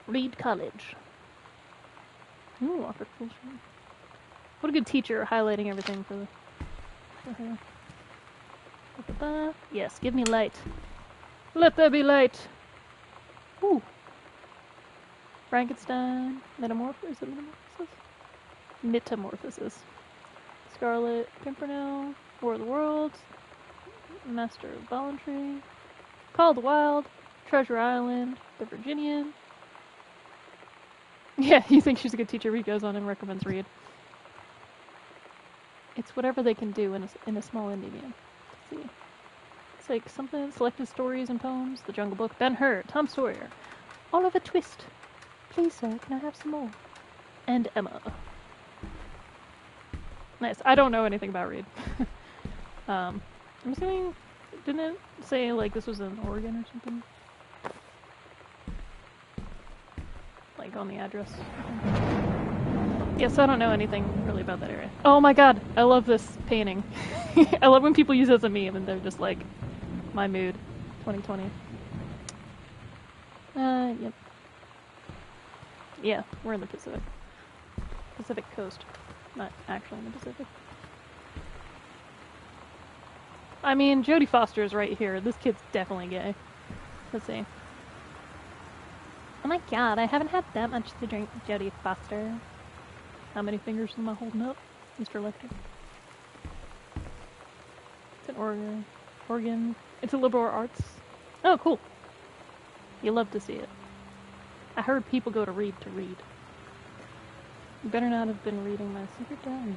Reed College. Ooh, Oxford Culture. What a good teacher, highlighting everything for her. Yes, give me light. Let there be light! Ooh. Frankenstein. Metamorphosis? Metamorphosis. Scarlet Pimpernel. War of the Worlds. Master of Voluntary. Called the Wild. Treasure Island. The Virginian. Yeah, you think she's a good teacher. Reed goes on and recommends Reed. It's whatever they can do in a small indie game. Let's see. It's like something, selected stories and poems. The Jungle Book. Ben-Hur. Tom Sawyer. Oliver Twist. Please, sir, can I have some more? And Emma. Nice. I don't know anything about Reed. I'm assuming... Didn't it say, like, this was in Oregon or something? Like, on the address. Yes, I don't know anything really about that area. Oh my god! I love this painting. I love when people use it as a meme and they're just like, my mood. 2020. Yep. Yeah, we're in the Pacific. Pacific coast. Not actually in the Pacific. I mean, Jodie Foster is right here. This kid's definitely gay. Let's see. Oh my god, I haven't had that much to drink, Jodie Foster. How many fingers am I holding up, Mr. Lecter? It's an Oregon. It's a liberal arts. Oh, cool. You love to see it. I heard people go to read. You better not have been reading my secret diary.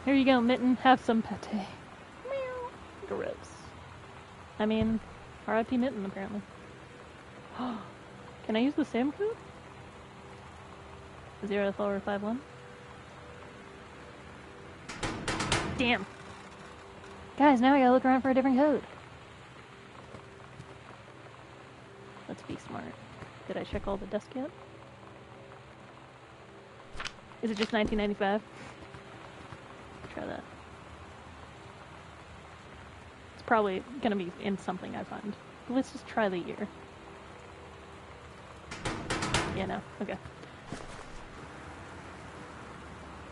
Here you go, Mitten. Have some pate. Meow. Gross. I mean, R.I.P. Mitten, apparently. Can I use the same code? 0F51? Damn. Guys, now I gotta look around for a different code. Let's be smart. Did I check all the desks yet? Is it just 1995? Try that. It's probably gonna be in something I find. Let's just try the year. Yeah, no. Okay.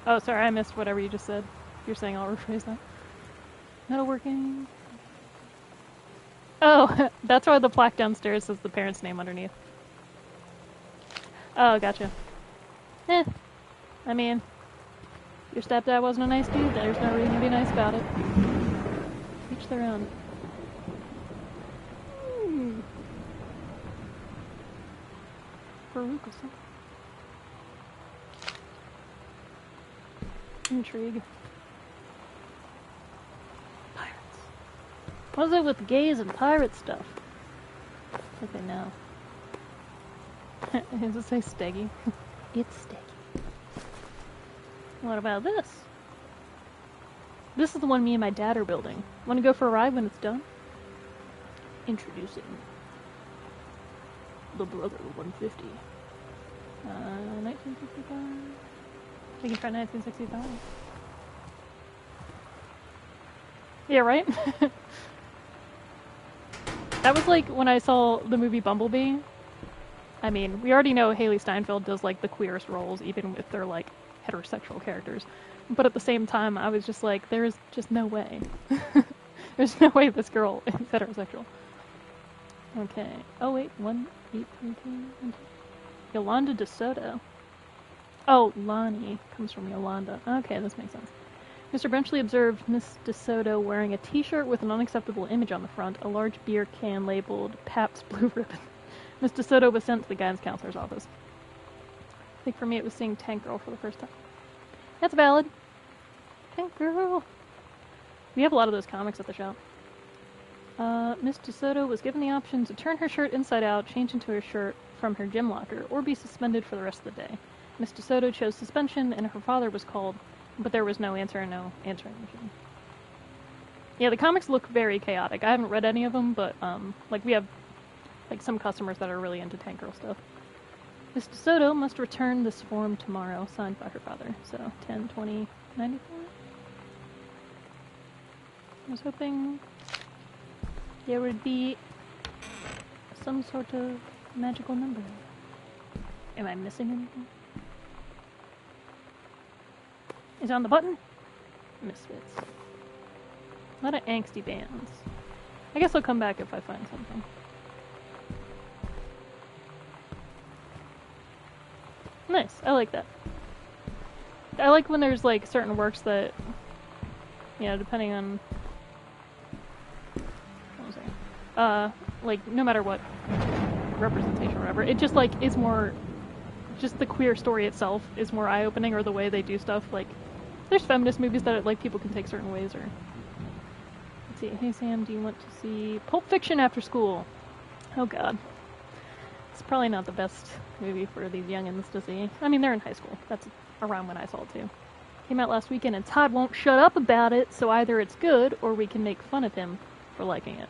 Oh, sorry, I missed whatever you just said. You're saying I'll rephrase that. Metalworking. Oh, that's why the plaque downstairs says the parent's name underneath. Oh, gotcha. I mean, your stepdad wasn't a nice dude, there's no reason to be nice about it. Each their own. Baruch or something. Intrigue. Pirates. What is it with gays and pirate stuff? Like they know. Does it say steggy? It's sticky. What about this? This is the one me and my dad are building. Want to go for a ride when it's done? Introducing the Brother 150. 1965. We can try 1965. Yeah, right? That was like when I saw the movie Bumblebee. I mean, we already know Haley Steinfeld does like the queerest roles, even if they're like heterosexual characters. But at the same time, I was just like, there is just no way. There's no way this girl is heterosexual. Okay. Oh wait, 1-8-3-2. Yolanda DeSoto. Oh, Lonnie comes from Yolanda. Okay, this makes sense. Mr. Benchley observed Miss DeSoto wearing a t-shirt with an unacceptable image on the front, a large beer can labeled Pabst Blue Ribbon. Miss DeSoto was sent to the guidance counselor's office. I think for me it was seeing Tank Girl for the first time. That's valid. Tank Girl. We have a lot of those comics at the shop. Miss DeSoto was given the option to turn her shirt inside out, change into her shirt from her gym locker, or be suspended for the rest of the day. Miss DeSoto chose suspension, and her father was called, but there was no answer and no answering machine. Yeah, the comics look very chaotic. I haven't read any of them, but, like, we have, like, some customers that are really into Tank Girl stuff. Miss DeSoto must return this form tomorrow, signed by her father. So, 10/20/94? I was hoping there would be some sort of magical number. Am I missing anything? Is it on the button? Misfits. A lot of angsty bands. I guess I'll come back if I find something. Nice, I like that. I like when there's like certain works that, you know, depending on, what was I? Like no matter what representation or whatever, it just like is more, just the queer story itself is more eye-opening, or the way they do stuff. Like there's feminist movies that like people can take certain ways, or let's see. Hey Sam, do you want to see Pulp Fiction after school? Oh god. It's probably not the best movie for these youngins to see. I mean, they're in high school. That's around when I saw it too. Came out last weekend and Todd won't shut up about it, so either it's good or we can make fun of him for liking it.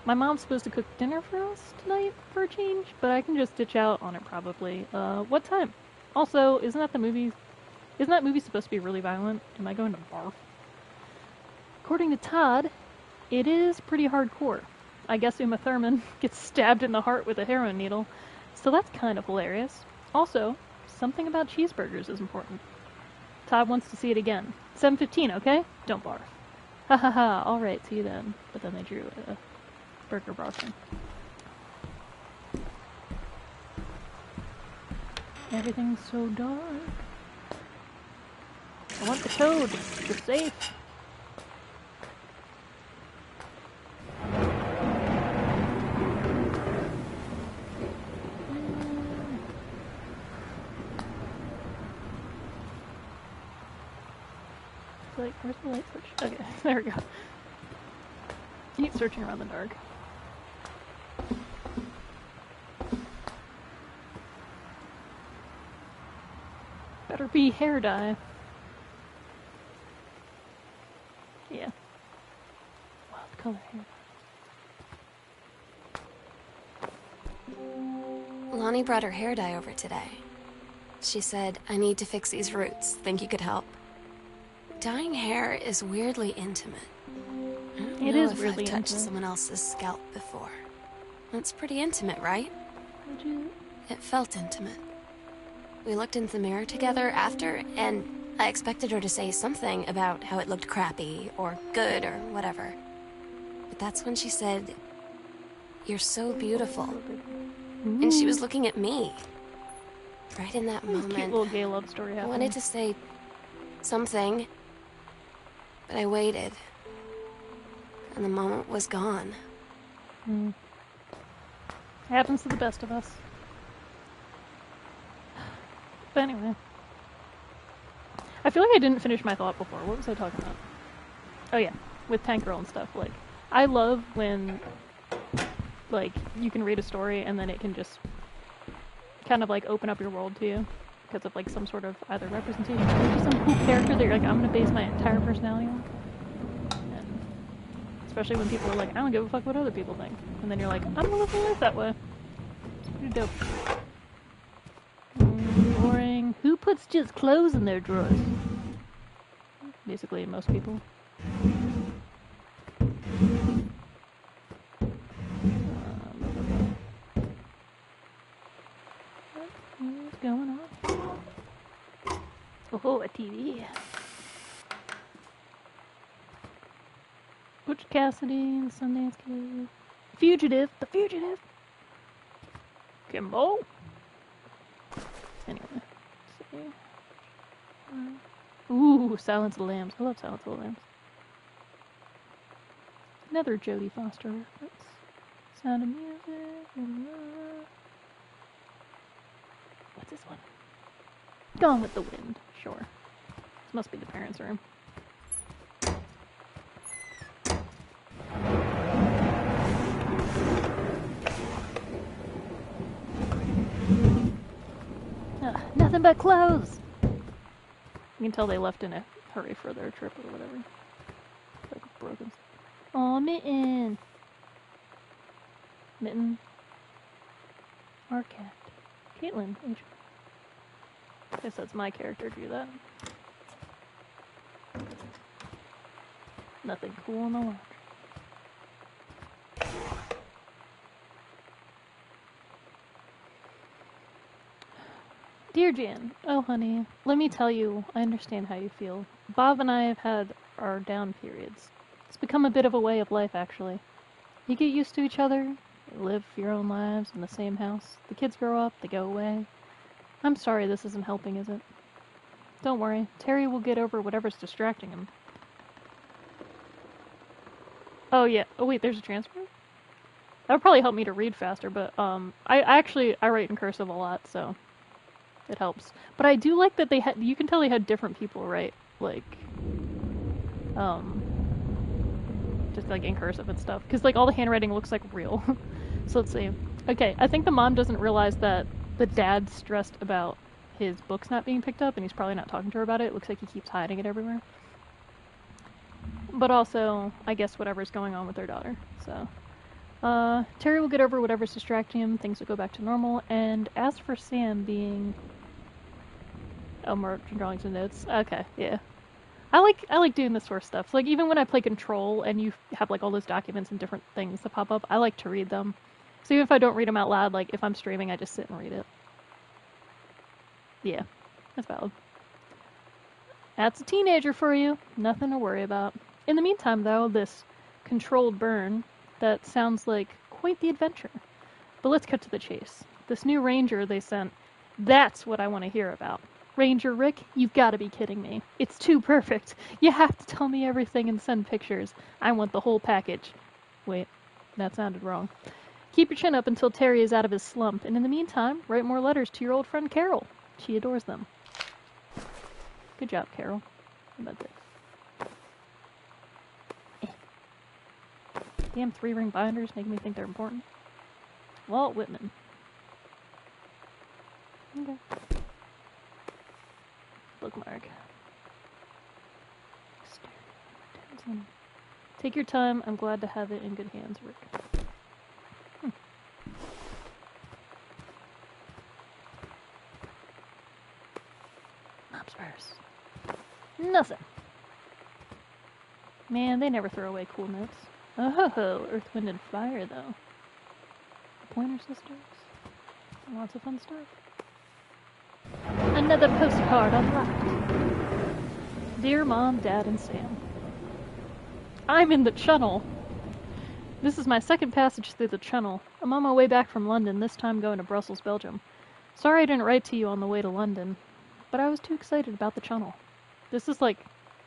My mom's supposed to cook dinner for us tonight for a change, but I can just ditch out on it probably. What time? Also, isn't that movie supposed to be really violent? Am I going to barf? According to Todd, it is pretty hardcore. I guess Uma Thurman gets stabbed in the heart with a heroin needle, so that's kind of hilarious. Also, something about cheeseburgers is important. Todd wants to see it again. 7:15, okay? Don't barf. Ha ha ha, alright, see you then. But then they drew a burger barfing. Everything's so dark. I want the code. The safe. Like, where's the light switch? Okay, there we go. Keep searching around the dark. Better be hair dye. Yeah. Wild color hair dye. Lonnie brought her hair dye over today. She said, I need to fix these roots. Think you could help? Dyeing hair is weirdly intimate. I don't know if I've touched someone else's scalp before. That's pretty intimate, right? It felt intimate. We looked into the mirror together after, and I expected her to say something about how it looked crappy, or good, or whatever. But that's when she said, "You're so beautiful." And she was looking at me. Right in that moment, cute little gay love story happening. I wanted to say something, but I waited. And the moment was gone. Happens to the best of us. But anyway. I feel like I didn't finish my thought before. What was I talking about? Oh yeah, with Tank Girl and stuff. Like, I love when, like, you can read a story and then it can just kind of, like, open up your world to you. Because of, like, some sort of either representation or just some cool character that you're like, I'm gonna base my entire personality on. And especially when people are like, I don't give a fuck what other people think. And then you're like, I'm gonna live my life that way. It's pretty dope. Boring. Who puts just clothes in their drawers? Basically, most people. What's going on? Oh, a TV. Butch Cassidy, the Sundance Kid. Fugitive, the Fugitive. Kimbo. Anyway, let's see. Ooh, Silence of the Lambs. I love Silence of the Lambs. Another Jodie Foster reference. Sound of Music. What's this one? Gone with the Wind. Sure. This must be the parents' room. Nothing but clothes! You can tell they left in a hurry for their trip or whatever. Like broken. Aw, Mitten! Mitten. Our cat. Caitlin. I guess that's my character to do that. Nothing cool in the laundry. Dear Jan, oh honey, let me tell you, I understand how you feel. Bob and I have had our down periods. It's become a bit of a way of life, actually. You get used to each other, you live your own lives in the same house. The kids grow up, they go away. I'm sorry this isn't helping, is it? Don't worry, Terry will get over whatever's distracting him. Oh yeah, oh wait, there's a transfer? That would probably help me to read faster, but I write in cursive a lot, so it helps. But I do like that you can tell they had different people write, like, just like in cursive and stuff. Because like all the handwriting looks like real. So let's see. Okay, I think the mom doesn't realize that the dad's stressed about his books not being picked up, and he's probably not talking to her about it. It looks like he keeps hiding it everywhere. But also, I guess whatever's going on with their daughter. So, Terry will get over whatever's distracting him, things will go back to normal, and as for Sam being... Oh, more drawings and notes. Okay, yeah. I like doing this sort of stuff. So, like, even when I play Control and you have, like, all those documents and different things that pop up, I like to read them. So even if I don't read them out loud, like, if I'm streaming, I just sit and read it. Yeah, that's valid. That's a teenager for you. Nothing to worry about. In the meantime, though, this controlled burn, that sounds like quite the adventure. But let's cut to the chase. This new ranger they sent, that's what I want to hear about. Ranger Rick, you've got to be kidding me. It's too perfect. You have to tell me everything and send pictures. I want the whole package. Wait, that sounded wrong. Keep your chin up until Terry is out of his slump, and in the meantime, write more letters to your old friend Carol. She adores them. Good job, Carol. How about this? Damn 3-ring binders making me think they're important. Walt Whitman. Okay. Bookmark. Take your time. I'm glad to have it in good hands, Rick. Mom's purse. Nothing. Man, they never throw away cool notes. Oh, Earth, Wind, and Fire, though. Pointer Sisters. Lots of fun stuff. Another postcard unlocked. Dear Mom, Dad, and Sam. I'm in the Channel. This is my second passage through the Channel. I'm on my way back from London, this time going to Brussels, Belgium. Sorry I didn't write to you on the way to London, but I was too excited about the Channel. This is like,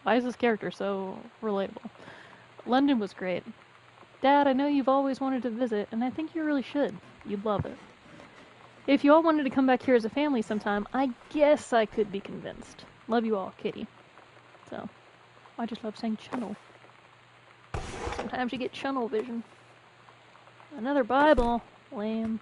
why is this character so relatable? London was great. Dad, I know you've always wanted to visit, and I think you really should. You'd love it. If you all wanted to come back here as a family sometime, I guess I could be convinced. Love you all, Kitty. So, I just love saying Channel. Sometimes you get Channel vision. Another Bible. Lame.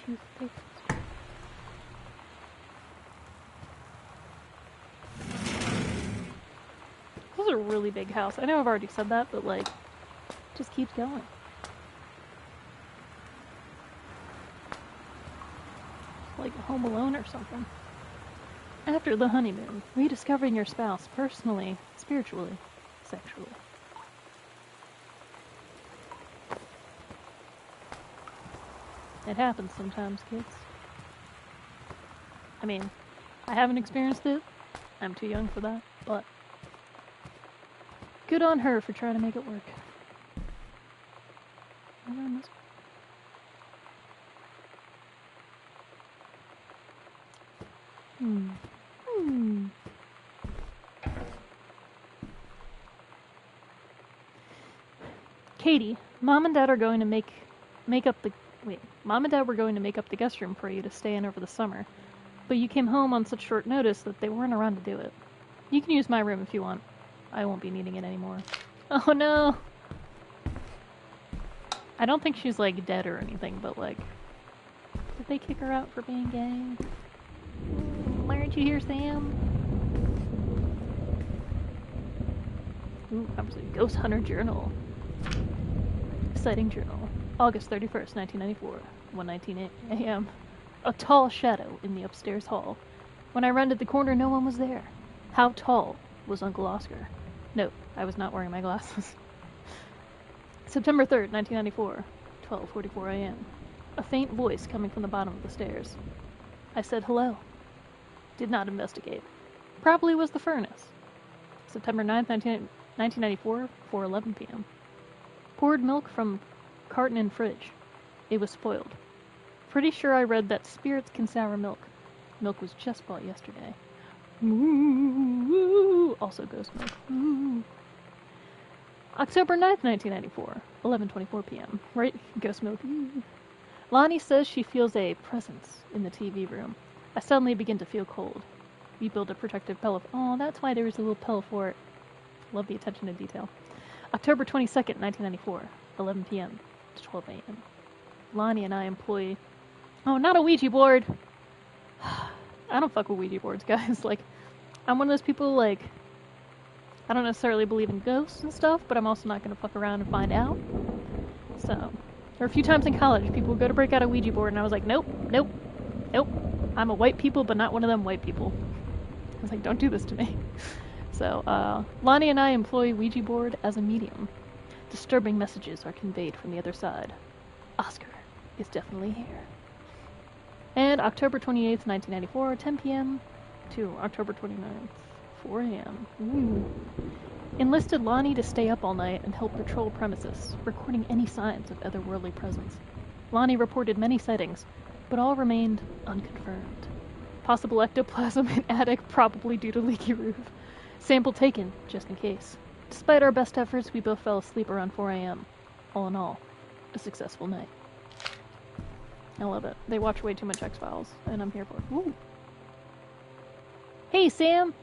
Toothpaste. This is a really big house. I know I've already said that, but like, it just keeps going. Like Home Alone or something. After the honeymoon, rediscovering your spouse personally, spiritually, sexually. It happens sometimes, kids. I mean, I haven't experienced it. I'm too young for that, but good on her for trying to make it work. Katie, Mom and Dad are going to Mom and Dad were going to make up the guest room for you to stay in over the summer, but you came home on such short notice that they weren't around to do it. You can use my room if you want. I won't be needing it anymore. Oh no! I don't think she's, like, dead or anything, but, like, did they kick her out for being gay? Why aren't you here, Sam? Ooh, obviously, Ghost Hunter Journal. Exciting journal. August 31st, 1994, 1:19 a.m. A tall shadow in the upstairs hall. When I rounded the corner, no one was there. How tall was Uncle Oscar? No, I was not wearing my glasses. September 3rd, 1994, 12:44 a.m. A faint voice coming from the bottom of the stairs. I said hello. Did not investigate. Probably was the furnace. September 9th, 1994, 4:11 p.m. Poured milk from carton in fridge. It was spoiled. Pretty sure I read that spirits can sour milk. Milk was just bought yesterday. Ooh, also ghost milk. Ooh. October 9th, 1994, 11:24 p.m. Right? Ghost milk. Ooh. Lonnie says she feels a presence in the TV room. I suddenly begin to feel cold. We build a protective pillow. Oh, that's why there was a little pillow for it. Love the attention to detail. October 22nd, 1994, 11 p.m. to 12 a.m. Lonnie and I employ... Oh, not a Ouija board! I don't fuck with Ouija boards, guys. Like, I'm one of those people, like... I don't necessarily believe in ghosts and stuff, but I'm also not going to fuck around and find out. So, there were a few times in college, people would go to break out a Ouija board, and I was like, nope, nope, nope. I'm a white people, but not one of them white people. I was like, don't do this to me. So, Lonnie and I employ Ouija board as a medium. Disturbing messages are conveyed from the other side. Oscar is definitely here. And October 28th, 1994, 10 p.m. to October 29th, 4 a.m. Ooh. Enlisted Lonnie to stay up all night and help patrol premises, recording any signs of otherworldly presence. Lonnie reported many sightings, but all remained unconfirmed. Possible ectoplasm in attic, probably due to leaky roof. Sample taken, just in case. Despite our best efforts, we both fell asleep around 4 a.m. All in all, a successful night. I love it. They watch way too much X-Files, and I'm here for it. Woo. Hey, Sam!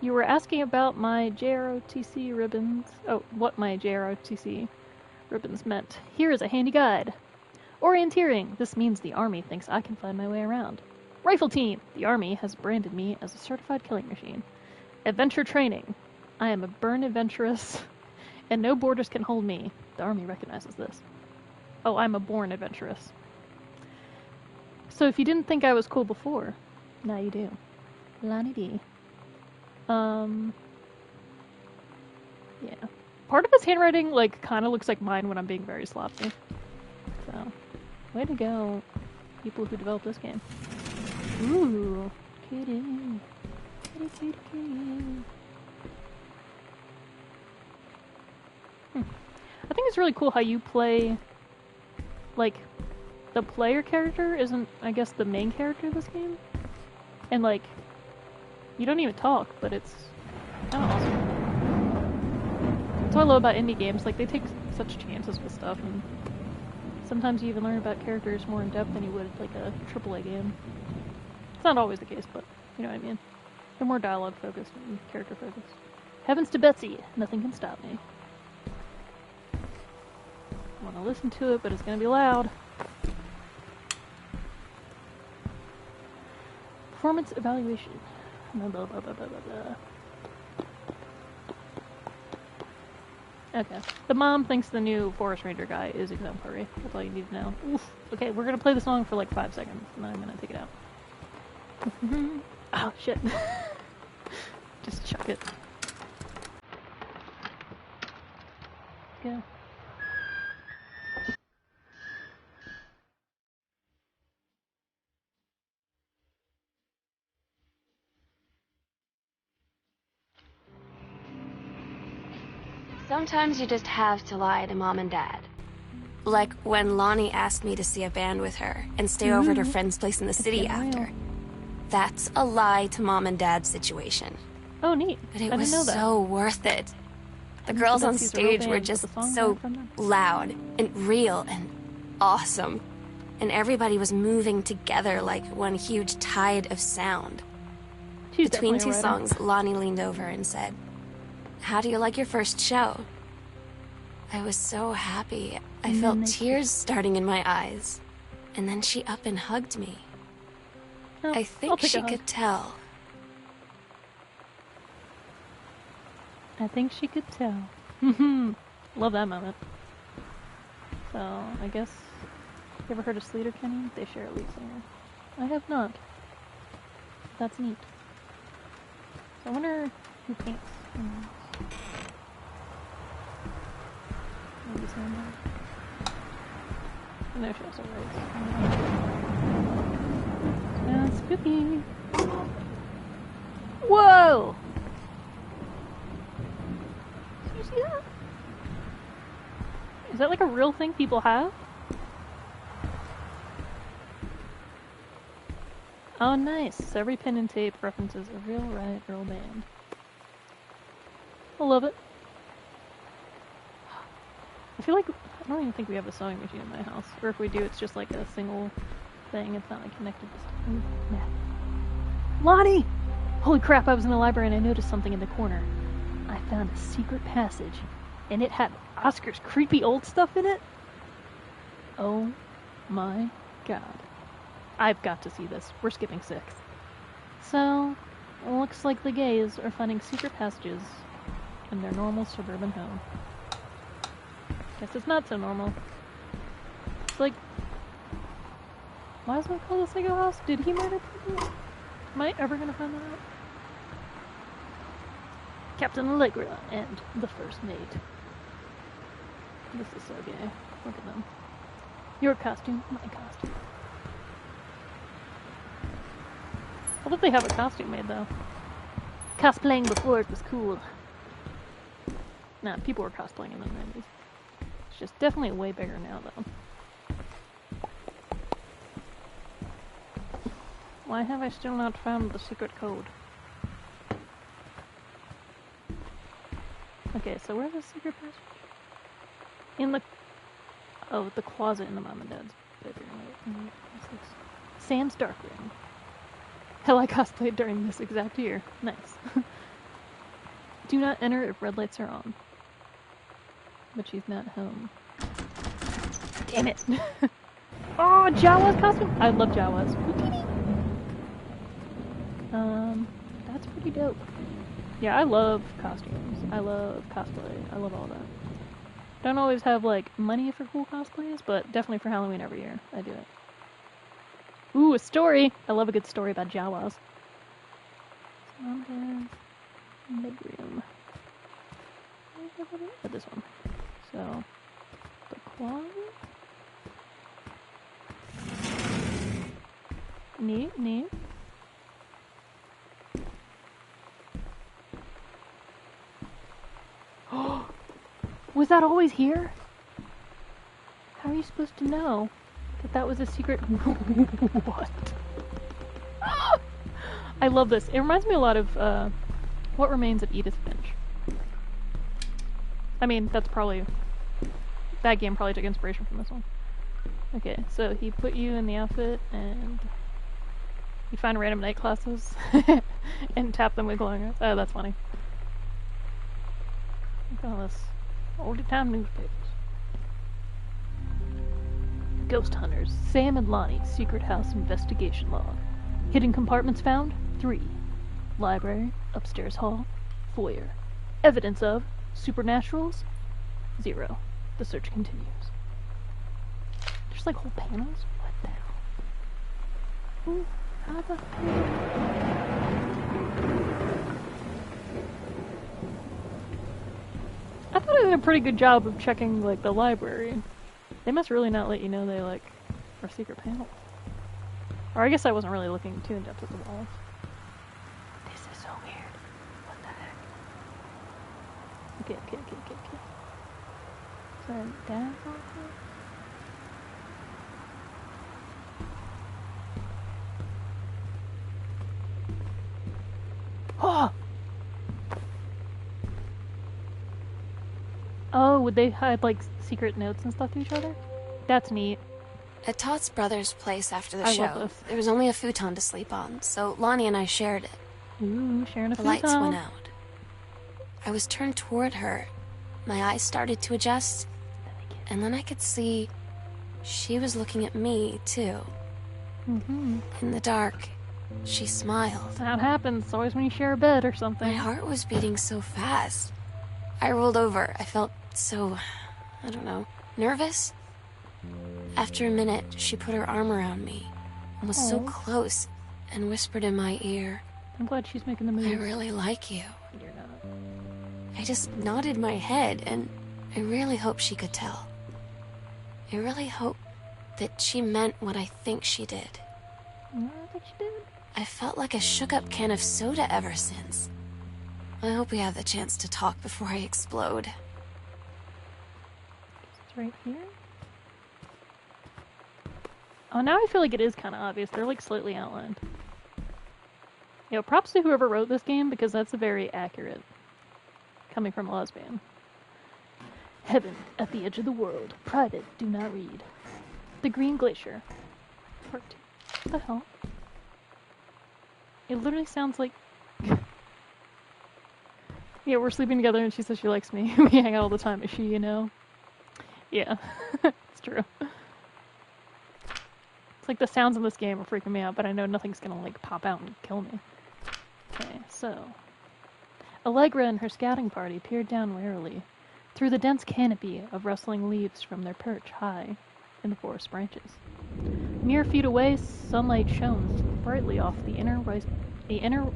You were asking about my JROTC ribbons. Oh, what my JROTC ribbons meant. Here is a handy guide. Orienteering. This means the Army thinks I can find my way around. Rifle team. The Army has branded me as a certified killing machine. Adventure training. I am a burn adventurous, and no borders can hold me. The Army recognizes this. Oh, I'm a born adventurous. So if you didn't think I was cool before, now you do. Lonnie D. Yeah. Part of his handwriting, like, kind of looks like mine when I'm being very sloppy. So, way to go, people who developed this game. Ooh, kitty. Kitty, kitty, kitty. I think it's really cool how you play, like, the player character isn't, I guess, the main character of this game. And, like, you don't even talk, but it's kind of awesome. That's what I love about indie games. Like, they take such chances with stuff, and sometimes you even learn about characters more in depth than you would, like, a AAA game. It's not always the case, but you know what I mean. They're more dialogue-focused and character-focused. Heavens to Betsy, nothing can stop me. I want to listen to it, but it's going to be loud. Performance evaluation. Blah, blah, blah, blah, blah, blah. Okay. The mom thinks the new Forest Ranger guy is exemplary. That's all you need to know. Oof. Okay, we're going to play the song for like 5 seconds, and then I'm going to take it out. Oh, shit. Just chuck it. Go. Sometimes you just have to lie to Mom and Dad. Like when Lonnie asked me to see a band with her and stay over at her friend's place in the city after. That's a lie to Mom and Dad's situation. Oh, neat. But it I was didn't know that. so worth it. The I girls on didn't see the real stage were band, just but the songs so aren't from them? loud and real and awesome. And everybody was moving together like one huge tide of sound. She's Between two definitely a writer. songs, Lonnie leaned over and said, "How do you like your first show?" I was so happy. I felt tears starting in my eyes. And then she up and hugged me. Oh, I I'll think take a she hug. could tell. I think she could tell. Love that moment. So, I guess... You ever heard of Sleater Kenny? They share a lead singer. I have not. That's neat. So I wonder who paints. Maybe someone. No, she also writes. Spooky. Whoa! Did you see that? Is that like a real thing people have? Oh, nice. Every pin and tape references a real Riot Girl band. I love it. I feel like I don't even think we have a sewing machine in my house. Or if we do, it's just like a single thing. It's not like connected to stuff. Yeah. Lonnie! Holy crap, I was in the library and I noticed something in the corner. I found a secret passage. And it had Oscar's creepy old stuff in it? Oh my god. I've got to see this. We're skipping 6. So, it looks like the gays are finding secret passages in their normal suburban home. Guess it's not so normal. It's like... Why is it called a Psycho House? Did he murder people? Am I ever gonna find that out? Captain Allegra and the first mate. This is so gay. Look at them. Your costume, my costume. I love they have a costume made, though. Cosplaying before it was cool. Nah, people were cosplaying in the 90s. It's just definitely way bigger now, though. Why have I still not found the secret code? Okay, so where's the secret passage? In the... Oh, the closet in the mom and dad's bedroom. What's this? Sam's dark room. Hell, I cosplayed during this exact year. Nice. Do not enter if red lights are on. But she's not home. Damn it! Oh, Jawa's costume! I love Jawa's. That's pretty dope. Yeah, I love costumes. I love cosplay. I love all that. Don't always have, like, money for cool cosplays, but definitely for Halloween every year. I do it. Ooh, a story! I love a good story about Jawas. Bedroom. Oh, this one. So, the closet. Neat, neat. Was that always here? How are you supposed to know that that was a secret? What? I love this. It reminds me a lot of What Remains of Edith Finch. I mean, that's probably... That game probably took inspiration from this one. Okay, so he put you in the outfit and you find random night classes and tap them with glowing eyes. Oh, that's funny. Look at all this old time newspapers. Ghost Hunters, Sam and Lonnie, Secret House Investigation Log. Hidden compartments found? 3. Library, upstairs hall, foyer. Evidence of supernaturals? 0. The search continues. There's like whole panels? What the hell? Ooh, how the doing a pretty good job of checking, like, the library. They must really not let you know they, like, are secret panels. Or I guess I wasn't really looking too in depth at the walls. This is so weird. What the heck? Okay. Is there a dance on here? Oh! Oh, would they hide, like, secret notes and stuff to each other? That's neat. At Todd's brother's place after the I show, love this. there was only a futon to sleep on, so Lonnie and I shared it. Ooh, sharing a The futon. lights went out. I was turned toward her. My eyes started to adjust, and then I could see she was looking at me, too. Mm-hmm. In the dark, she smiled. That happens. It's always when you share a bed or something. My heart was beating so fast. I rolled over. I felt so, I don't know, nervous. After a minute, she put her arm around me and was so close and whispered in my ear, I'm glad she's making the move. "I really like you." You're not. I just nodded my head, and I really hope she could tell. I really hope that she meant what I think she did. I don't think she did. I felt like a shook-up can of soda ever since. I hope we have the chance to talk before I explode. It's right here. Oh, now I feel like it is kind of obvious. They're, like, slightly outlined. Yo, props to whoever wrote this game, because that's very accurate. Coming from a lesbian. Heaven at the edge of the world. Private, do not read. The Green Glacier. Part 2. What the hell? It literally sounds like... Yeah, we're sleeping together and she says she likes me. We hang out all the time. Is she, you know? Yeah. It's true. It's like the sounds in this game are freaking me out, but I know nothing's gonna, like, pop out and kill me. Okay, so... Allegra and her scouting party peered down warily through the dense canopy of rustling leaves from their perch high in the forest branches. Mere feet away, sunlight shone brightly off the inner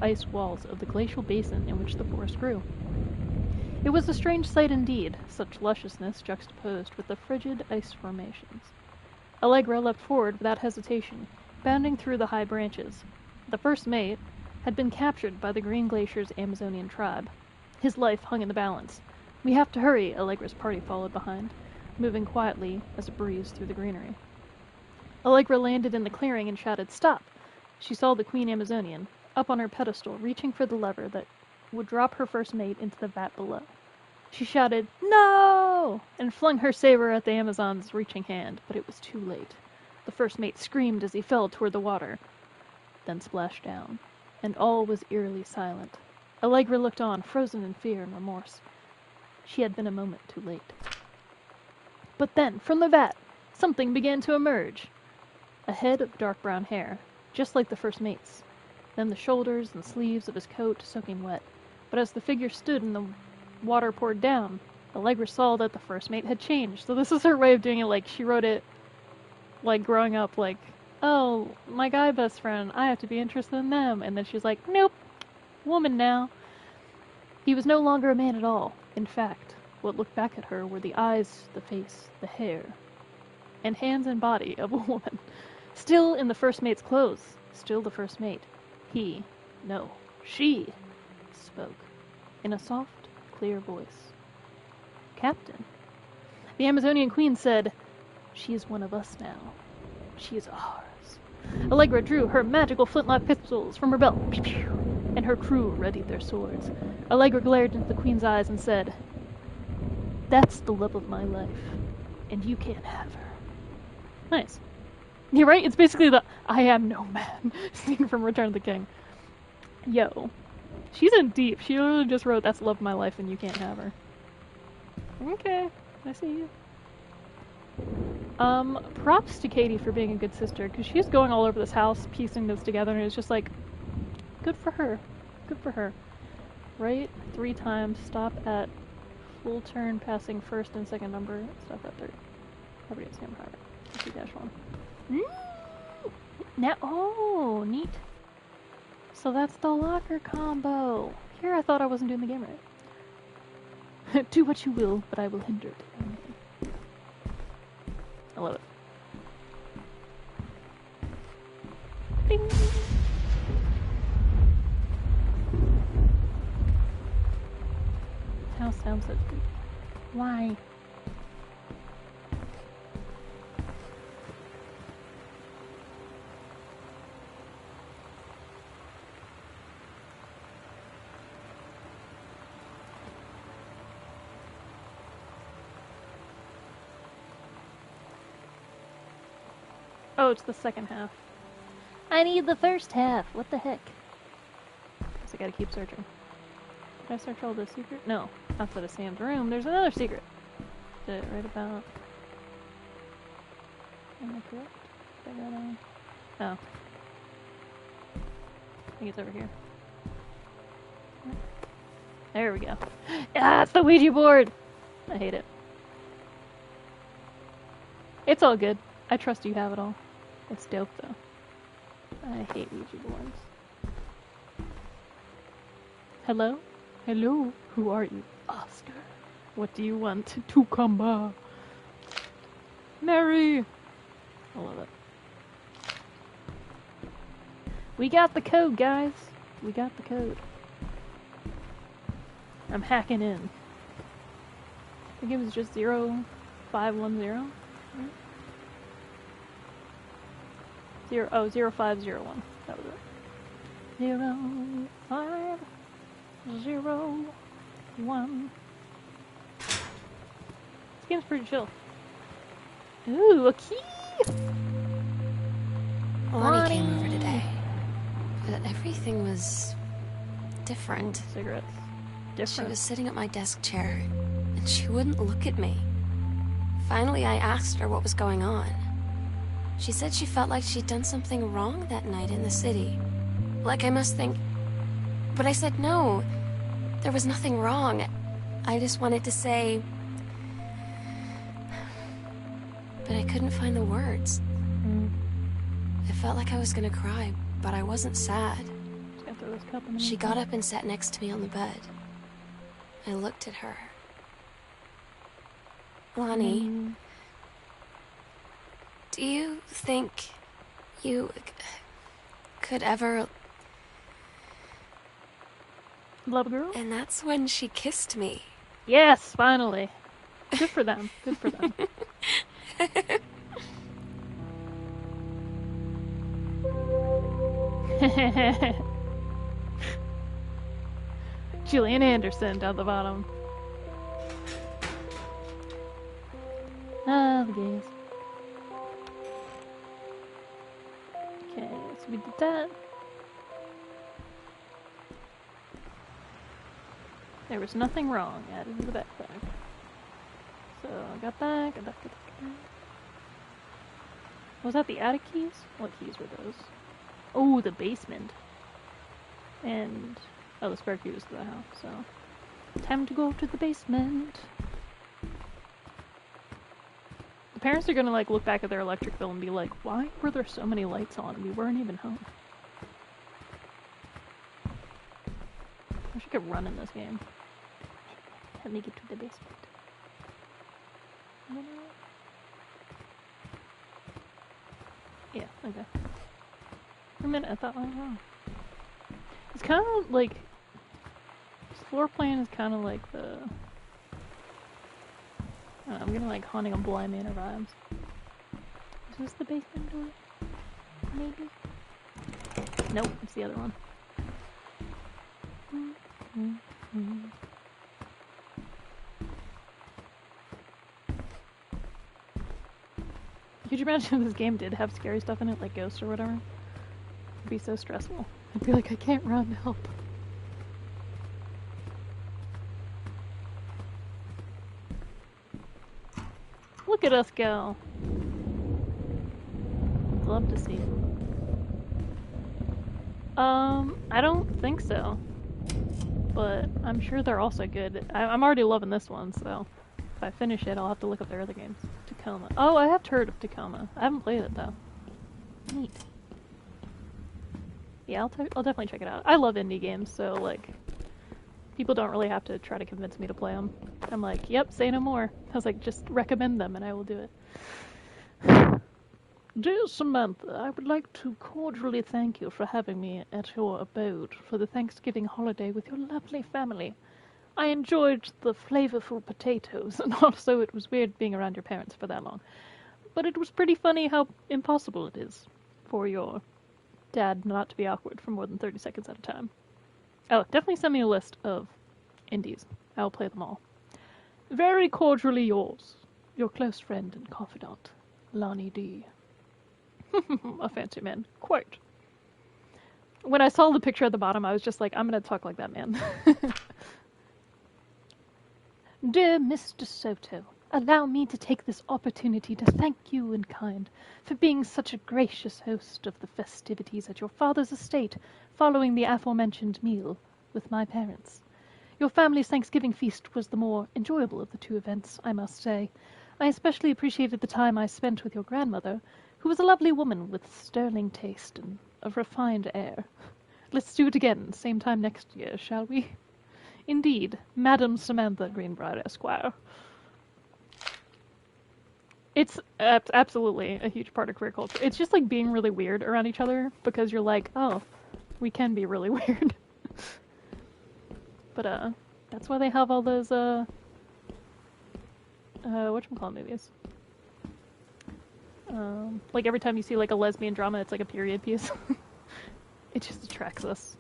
ice walls of the glacial basin in which the forest grew. It was a strange sight indeed, such lusciousness juxtaposed with the frigid ice formations. Allegra leapt forward without hesitation, bounding through the high branches. The first mate had been captured by the Green Glacier's Amazonian tribe. His life hung in the balance. We have to hurry, Allegra's party followed behind, moving quietly as a breeze through the greenery. Allegra landed in the clearing and shouted, "Stop!" She saw the Queen Amazonian, up on her pedestal, reaching for the lever that would drop her first mate into the vat below. She shouted, "No!" and flung her saber at the Amazon's reaching hand, but it was too late. The first mate screamed as he fell toward the water, then splashed down, and all was eerily silent. Allegra looked on, frozen in fear and remorse. She had been a moment too late. But then, from the vat, something began to emerge. A head of dark brown hair, just like the first mate's. Then the shoulders and sleeves of his coat soaking wet. But as the figure stood and the water poured down, Allegra saw that the first mate had changed. So this is her way of doing it, like, she wrote it, like, growing up, like, oh, my guy best friend, I have to be interested in them. And then she's like, nope, woman now. He was no longer a man at all. In fact, what looked back at her were the eyes, the face, the hair, and hands and body of a woman. Still in the first mate's clothes. Still the first mate. She spoke in a soft, clear voice. Captain. The Amazonian queen said, "She is one of us now. She is ours." Allegra drew her magical flintlock pistols from her belt, and her crew readied their swords. Allegra glared into the queen's eyes and said, "That's the love of my life, and you can't have her." Nice. You're right, it's basically the "I am no man" scene from Return of the King. Yo. She's in deep. She literally just wrote, "That's the love of my life, and you can't have her." Okay, I see you. Props to Katie for being a good sister, because she's going all over this house, piecing this together, and it's just like, good for her. Good for her. Right? 3 times. Stop at full turn, passing first and second number. Stop at third. Property of Sam Harbor. 2-1. Now, oh, neat. So that's the locker combo. Here, I thought I wasn't doing the game right. Do what you will, but I will hinder it. I love it. Ding! This house sounds so good. Why? Oh, it's the second half. I need the first half. What the heck? Guess I gotta keep searching. Did I search all the secret? No. Outside of Sam's room, there's another secret. Is it right about... Am I correct? Did I go down? Oh. I think it's over here. There we go. Ah, it's the Ouija board! I hate it. It's all good. I trust you have it all. It's dope, though. I hate Ouija boards. Hello? Hello? Who are you? Oscar. What do you want to come by? Mary! I love it. We got the code, guys. We got the code. I'm hacking in. I think it was just 0510. Right? 0501. That was it. 0501. This game's pretty chill. Ooh, a key! Lonnie came over today, but everything was different. Cigarettes. She Different. was sitting at my desk chair, and she wouldn't look at me. Finally, I asked her what was going on. She said she felt like she'd done something wrong that night in the city. Like I must think... But I said no. There was nothing wrong. I just wanted to say... But I couldn't find the words. It felt like I was gonna cry, but I wasn't sad. Just gotta throw this cup in the She middle. got up and sat next to me on the bed. I looked at her. Lonnie, do you think you could ever... Love a girl? And that's when she kissed me. Yes, finally. Good for them. Good for them. Gillian Anderson down the bottom. Ah, the gays. Okay, so we did that. There was nothing wrong added to the backpack. So I got that, got that. Was that the attic keys? What keys were those? Oh, the basement. And, oh, the spare keys to the house, so. Time to go to the basement. The parents are gonna, like, look back at their electric bill and be like, why were there so many lights on? We weren't even home. I wish I could run in this game. Let me get to the basement. Yeah, okay. For a minute, I thought I was wrong. It's kind of like... This floor plan is kind of like the... I don't know, I'm getting like Haunting of Bly Manor vibes. Is this the basement door? Maybe? Nope, it's the other one. Could you imagine if this game did have scary stuff in it, like ghosts or whatever? It'd be so stressful. I'd be like, I can't run, help. Look at us go. Love to see. I don't think so. But I'm sure they're also good. I'm already loving this one, so if I finish it, I'll have to look up their other games. Tacoma. Oh, I have heard of Tacoma. I haven't played it though. Neat. Yeah, I'll definitely check it out. I love indie games, so like, People don't really have to try to convince me to play them. I'm like, yep, say no more. I was like, just recommend them and I will do it. Dear Samantha, I would like to cordially thank you for having me at your abode for the Thanksgiving holiday with your lovely family. I enjoyed the flavorful potatoes, and also it was weird being around your parents for that long. But it was pretty funny how impossible it is for your dad not to be awkward for more than 30 seconds at a time. Oh, definitely send me a list of indies. I'll play them all. Very cordially yours, your close friend and confidant, Lonnie D. A fancy man. Quite. When I saw the picture at the bottom, I was just like, I'm gonna talk like that man. Dear Mr. Soto, allow me to take this opportunity to thank you in kind for being such a gracious host of the festivities at your father's estate following the aforementioned meal with my parents. Your family's Thanksgiving feast was the more enjoyable of the two events, I must say. I especially appreciated the time I spent with your grandmother, who was a lovely woman with sterling taste and a refined air. Let's do it again, same time next year, shall we? Indeed, Madam Samantha Greenbrier, Esquire. It's absolutely a huge part of queer culture. It's just like being really weird around each other because you're like, oh, we can be really weird. But that's why they have all those whatchamacallit movies. Like every time you see like a lesbian drama, it's like a period piece. It just attracts us.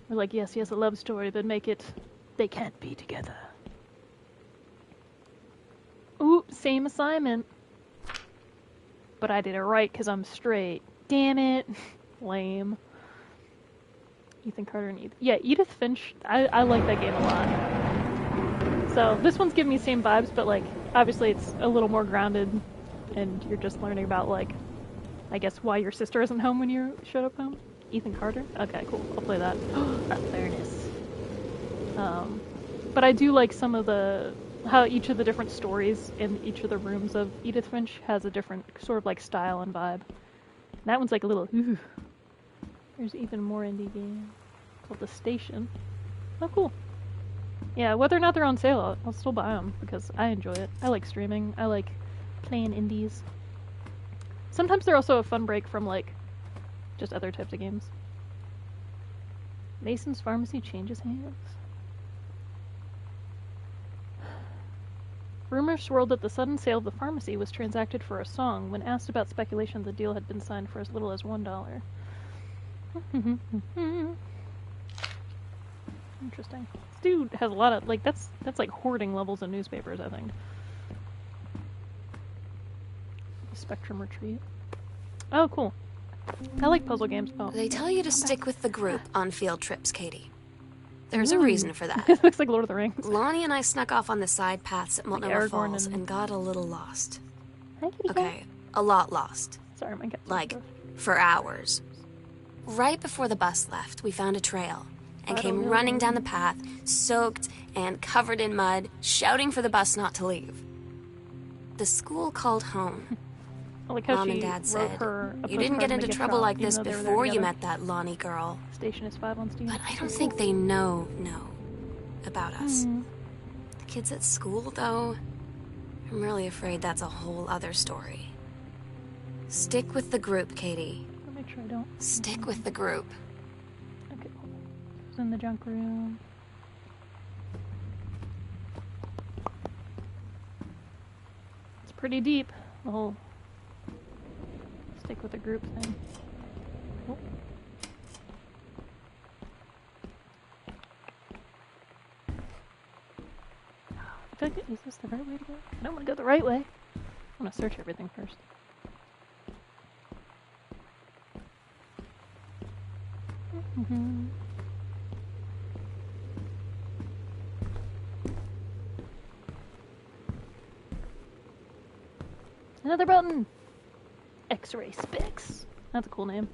We're like, yes, a love story, but make it, they can't be together. Ooh, same assignment. But I did it right because I'm straight. Damn it. Lame. Ethan Carter and Edith. Yeah, Edith Finch, I like that game a lot. So this one's giving me same vibes, but like, obviously it's a little more grounded, and you're just learning about like, I guess why your sister isn't home when you showed up home. Ethan Carter? Okay, cool. I'll play that. Fairness. But I do like some of how each of the different stories in each of the rooms of Edith Finch has a different sort of like style and vibe. And that one's like a little, ooh. There's even more indie game called The Station. Oh, cool. Yeah, whether or not they're on sale, I'll still buy them because I enjoy it. I like streaming. I like playing indies. Sometimes they're also a fun break from like just other types of games. Mason's Pharmacy changes hands. Rumors swirled that the sudden sale of the pharmacy was transacted for a song. When asked about speculation, the deal had been signed for as little as $1. Interesting. This dude has a lot of like that's like hoarding levels of newspapers, I think. Spectrum Retreat. Oh, cool. I like puzzle games. Oh. They tell you to stick with the group on field trips, Katie. There's a reason for that. It looks like Lord of the Rings. Lonnie and I snuck off on the side paths at Multnomah Aragorn Falls and got a little lost. Hi, kitty cat. Okay, a lot lost. Sorry, my cat. Like, for hours. Right before the bus left, we found a trail and came running down the path, soaked and covered in mud, shouting for the bus not to leave. The school called home. I like how Mom she and Dad wrote said, her a you didn't get postcard in into the gift trouble shop, like even this though they were there before you together. met that Lonnie girl. Station is 5 on Steam. But I don't think they know about us. The kids at school, though, I'm really afraid that's a whole other story. Stick with the group, Katie. I'll make sure I don't. Stick with the group. Okay, hold on. It's in the junk room. It's pretty deep, the whole stick with the group thing. Oh. I feel like, is this the right way to go? I don't want to go the right way. I want to search everything first. Another button! X-ray specs. That's a cool name.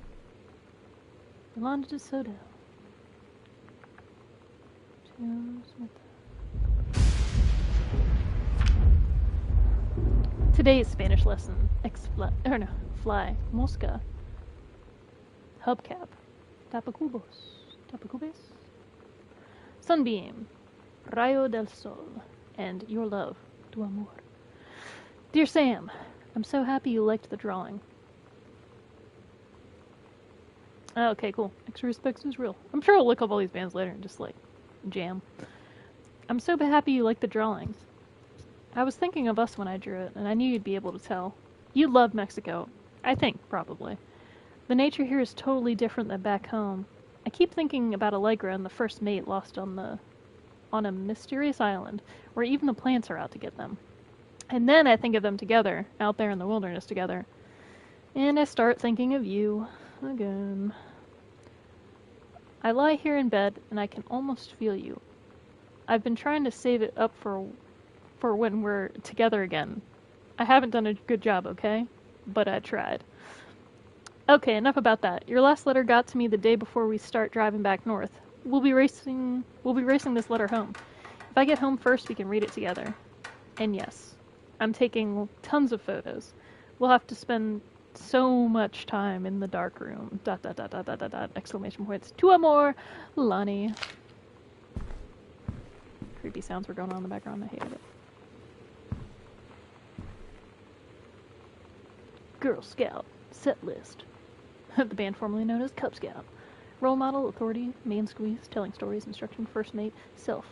Yolanda de Soto. Today's Spanish lesson. Fly. Mosca. Hubcap. Tapacubos. Tapacubes? Sunbeam, Rayo del Sol, and Your Love, Tu Amor. Dear Sam, I'm so happy you liked the drawing. Okay, cool. Extra Respects is real. I'm sure I'll look up all these bands later and just, like, jam. I'm so happy you liked the drawings. I was thinking of us when I drew it, and I knew you'd be able to tell. You love Mexico. I think, probably. The nature here is totally different than back home. I keep thinking about Allegra and the first mate lost on a mysterious island, where even the plants are out to get them. And then I think of them together, out there in the wilderness together. And I start thinking of you again. I lie here in bed, and I can almost feel you. I've been trying to save it up for when we're together again. I haven't done a good job, okay? But I tried. Okay, enough about that. Your last letter got to me the day before we start driving back north. We'll be racing this letter home. If I get home first, we can read it together. And yes, I'm taking tons of photos. We'll have to spend so much time in the dark room. ... Exclamation points. Tu amor, Lonnie. Creepy sounds were going on in the background. I hated it. Girl Scout. Set list. The band formerly known as Cub Scout. Role model, authority, main squeeze, telling stories, instruction, first mate, self.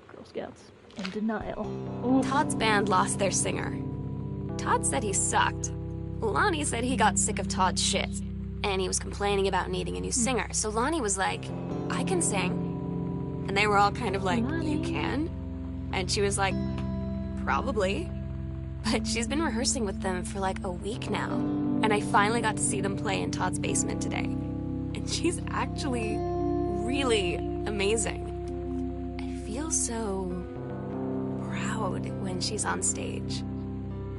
Girl Scouts. In denial. Oof. Todd's band lost their singer. Todd said he sucked. Lonnie said he got sick of Todd's shit, and he was complaining about needing a new singer. So Lonnie was like, I can sing. And they were all kind of like, you can? And she was like, probably. But she's been rehearsing with them for like a week now. And I finally got to see them play in Todd's basement today. And she's actually really amazing. I feel so proud when she's on stage.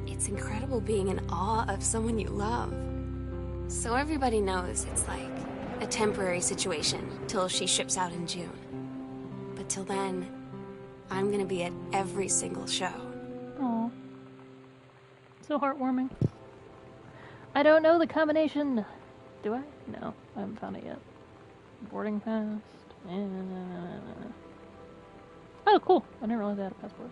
It's incredible being in awe of someone you love. So everybody knows it's like a temporary situation till she ships out in June. But till then, I'm gonna be at every single show. Aw. So heartwarming. I don't know the combination. Do I? No, I haven't found it yet. Boarding pass. Oh, cool. I didn't realize I had a passport.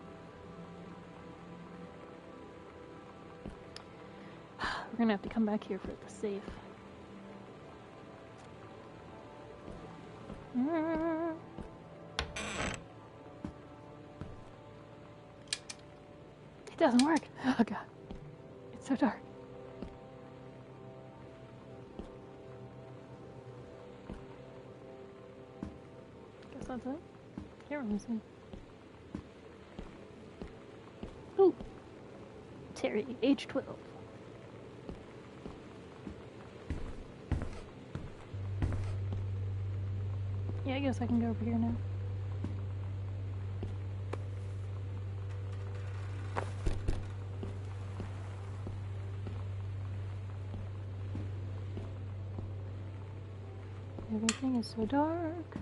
We're gonna have to come back here for the safe. It doesn't work. Oh god. It's so dark. Guess that's it. Can't really see. Ooh. Terry, age 12. Yeah, I guess I can go over here now. Everything is so dark.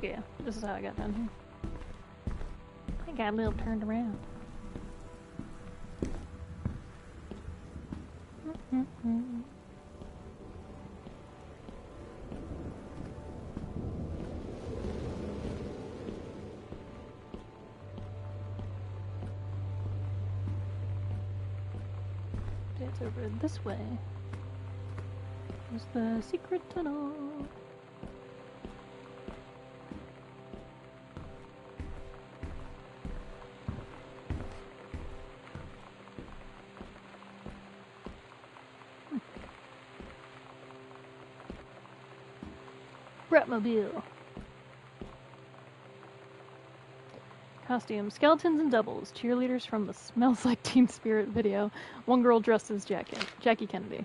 Yeah, this is how I got down here. I got a little turned around. It's over this way. There's the secret tunnel. Bratmobile. Costume. Skeletons and doubles. Cheerleaders from the Smells Like Teen Spirit video. One girl dressed as Jackie Kennedy.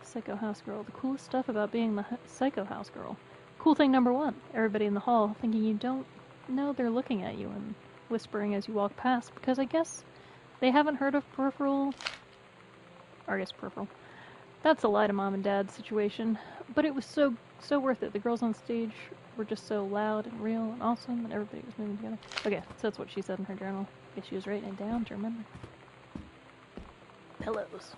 Psycho house girl. The coolest stuff about being the psycho house girl. Cool thing number 1. Everybody in the hall thinking you don't know they're looking at you and whispering as you walk past, because I guess they haven't heard of peripheral. Or I guess peripheral. That's a lie to mom and dad's situation. But it was so worth it. The girls on stage were just so loud and real and awesome, and everybody was moving together. Okay, so that's what she said in her journal. I guess she was writing it down to remember. Pillows.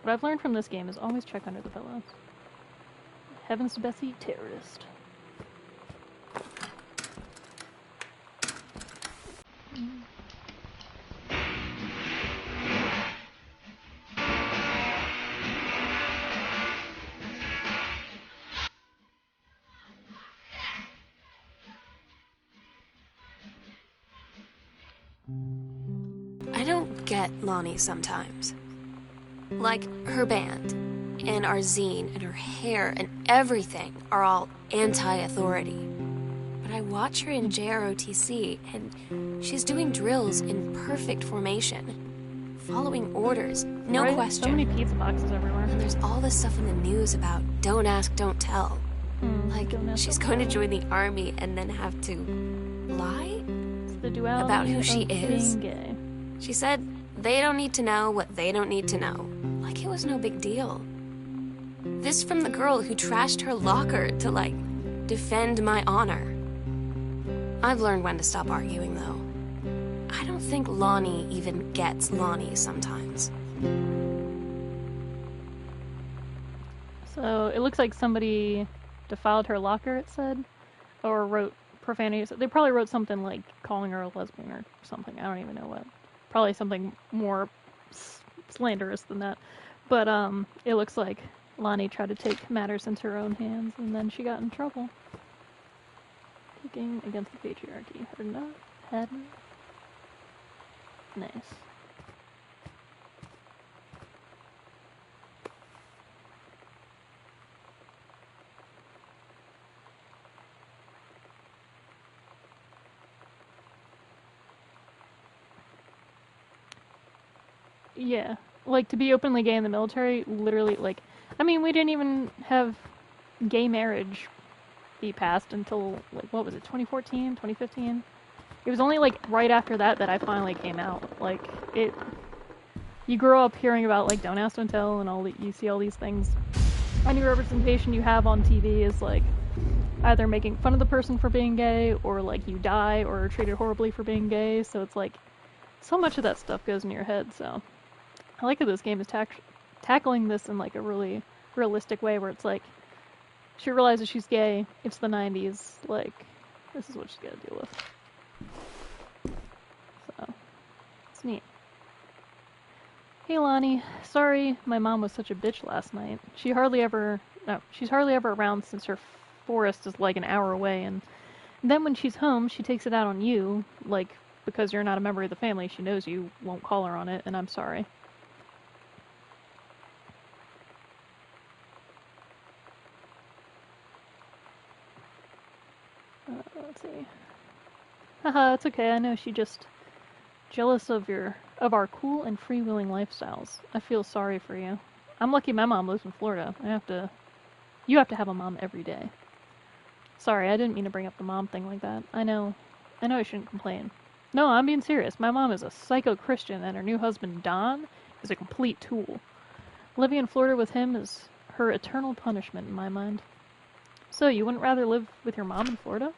What I've learned from this game is always check under the pillows. Heavens to Bessie, terrorist. I don't get Lonnie sometimes. Like, her band, and our zine, and her hair, and everything are all anti-authority. But I watch her in JROTC, and she's doing drills in perfect formation. Following orders, no Right? question. So many pizza boxes everywhere. And there's all this stuff in the news about don't ask, don't tell. Like, don't ask, she's don't going to join the army and then have to lie? It's the duality About who she of is. being gay. She said they don't need to know what they don't need to know. Like it was no big deal. This from the girl who trashed her locker to, like, defend my honor. I've learned when to stop arguing, though. I don't think Lonnie even gets Lonnie sometimes. So it looks like somebody defiled her locker, it said, or wrote profanity. They probably wrote something like calling her a lesbian or something. I don't even know what. Probably something more slanderous than that. But it looks like Lonnie tried to take matters into her own hands, and then she got in trouble. Kicking against the patriarchy. Heard not? Hadn't? Nice. Yeah. Like, to be openly gay in the military, literally, like, I mean, we didn't even have gay marriage be passed until, like, what was it, 2014, 2015? It was only, like, right after that I finally came out. Like, you grow up hearing about, like, don't ask, don't tell, and you see all these things. Any representation you have on TV is, like, either making fun of the person for being gay, or, like, you die, or are treated horribly for being gay, so it's, like, so much of that stuff goes in your head, so... I like that this game is tackling this in, like, a really realistic way, where it's, like, she realizes she's gay, it's the 90s, like, this is what she's gotta deal with. So, it's neat. Hey Lonnie, sorry my mom was such a bitch last night. She's hardly ever around since her forest is like an hour away, and then when she's home, she takes it out on you, like, because you're not a member of the family, she knows you won't call her on it, and I'm sorry. Let's see. Haha, it's okay. I know she just jealous of our cool and freewheeling lifestyles. I feel sorry for you. I'm lucky my mom lives in Florida. You have to have a mom every day. Sorry, I didn't mean to bring up the mom thing like that. I know I shouldn't complain. No, I'm being serious. My mom is a psycho Christian, and her new husband, Don, is a complete tool. Living in Florida with him is her eternal punishment in my mind. So, you wouldn't rather live with your mom in Florida?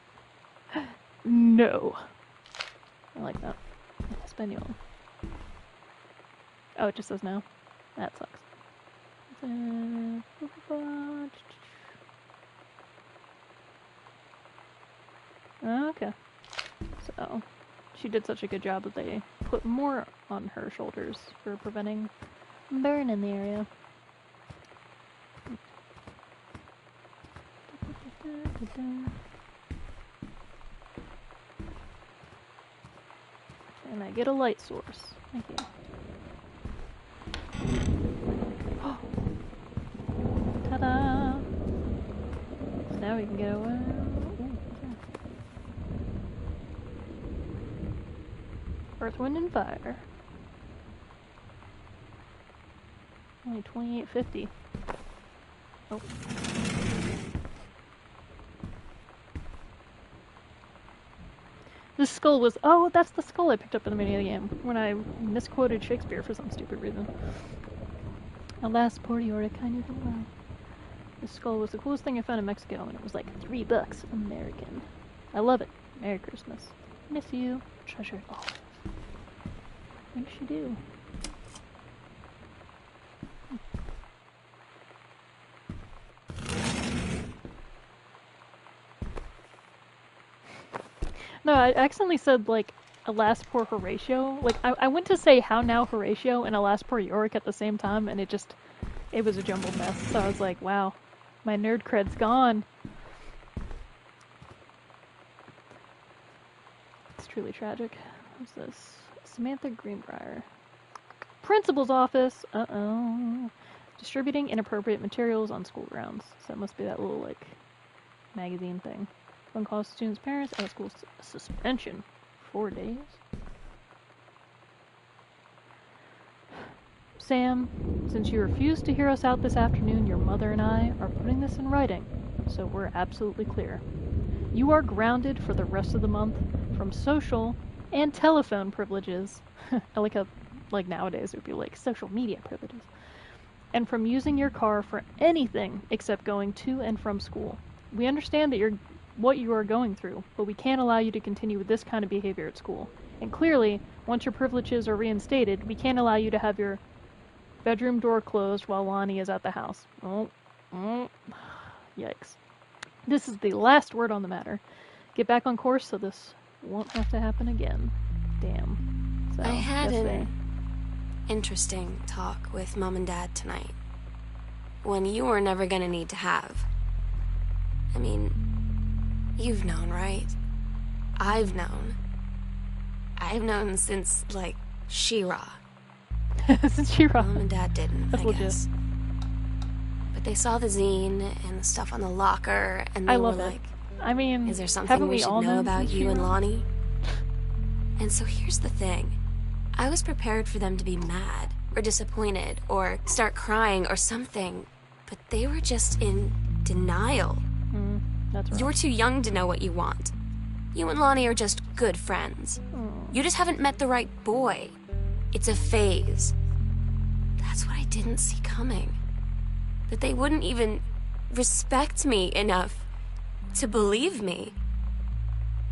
No. I like that. Espanol. Oh, it just says no. That sucks. Okay. So, she did such a good job that they put more on her shoulders for preventing burn in the area. And I get a light source. Thank you. Ta-da! So now we can go. Earth, Wind, and Fire. Only $28.50. Oh. This skull was... Oh, that's the skull I picked up in the beginning of the game when I misquoted Shakespeare for some stupid reason. Alas, poor Yorick, I knew him well. This skull was the coolest thing I found in Mexico, and it was like $3 American. I love it. Merry Christmas. Miss you. Treasure it all. Thanks you do. No, I accidentally said, like, alas poor Horatio. Like, I went to say how now Horatio and alas poor Yorick at the same time, and it was a jumbled mess. So I was like, wow, my nerd cred's gone. It's truly tragic. What's this? Samantha Greenbrier. Principal's office! Uh-oh. Distributing inappropriate materials on school grounds. So it must be that little, like, magazine thing. Phone calls to students' parents, out of school suspension. 4 days. Sam, since you refused to hear us out this afternoon, your mother and I are putting this in writing, so we're absolutely clear. You are grounded for the rest of the month from social and telephone privileges. I like how, like nowadays, it would be like social media privileges. And from using your car for anything except going to and from school. We understand that what you are going through, but we can't allow you to continue with this kind of behavior at school. And clearly, once your privileges are reinstated, we can't allow you to have your bedroom door closed while Lonnie is at the house. Yikes. This is the last word on the matter. Get back on course so this won't have to happen again. Damn. So, I had yes, an interesting talk with Mom and Dad tonight. One you were never gonna need to have. I mean, you've known, right? I've known. I've known since, like, She-Ra. Since She-Ra. Mom and Dad didn't, That's I legit. guess. But they saw the zine and the stuff on the locker, and they I were love it. like, I mean, is there something haven't we should all know known about since you and She-Ra? Lonnie? And so here's the thing. I was prepared for them to be mad, or disappointed, or start crying, or something. But they were just in denial. That's right. You're too young to know what you want. You and Lonnie are just good friends. You just haven't met the right boy. It's a phase. That's what I didn't see coming. That they wouldn't even respect me enough to believe me.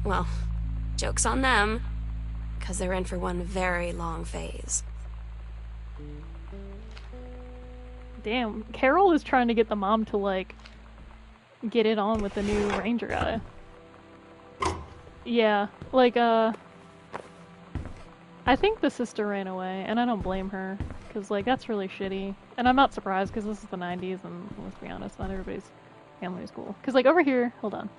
Well, joke's on them, because they're in for one very long phase. Damn, Carol is trying to get the mom to, like, get it on with the new ranger guy. Yeah, like, I think the sister ran away, and I don't blame her, because, like, that's really shitty. And I'm not surprised, because this is the 90s, and let's be honest, not everybody's family is cool. Because, like, over here, hold on.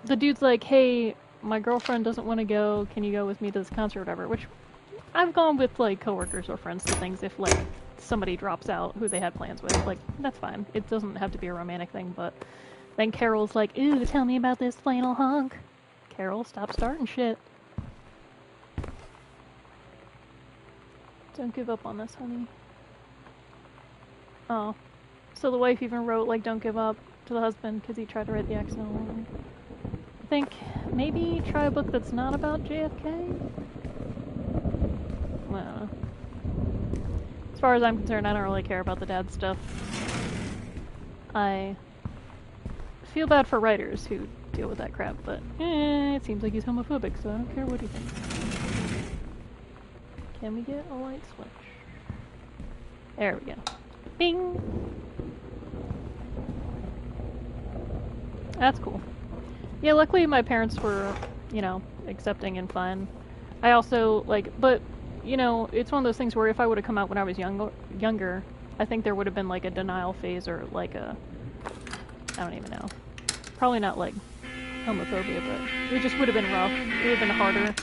The dude's like, hey, my girlfriend doesn't want to go, can you go with me to this concert or whatever, which I've gone with, like, coworkers or friends to things if, like, somebody drops out who they had plans with. Like, that's fine. It doesn't have to be a romantic thing, but then Carol's like, ooh, tell me about this flannel hunk. Carol, stop starting shit. Don't give up on this, honey. Oh. So the wife even wrote, like, don't give up to the husband because he tried to write the accidental line. I think maybe try a book that's not about JFK? I don't know. As far as I'm concerned, I don't really care about the dad stuff. I feel bad for writers who deal with that crap, but it seems like he's homophobic, so I don't care what he thinks. Can we get a light switch? There we go. Bing! That's cool. Yeah, luckily my parents were, you know, accepting and fine. I also, like, but, you know, it's one of those things where if I would have come out when I was younger, I think there would have been, like, a denial phase or, like, I don't even know. Probably not, like, homophobia, but it just would have been rough. It would have been harder.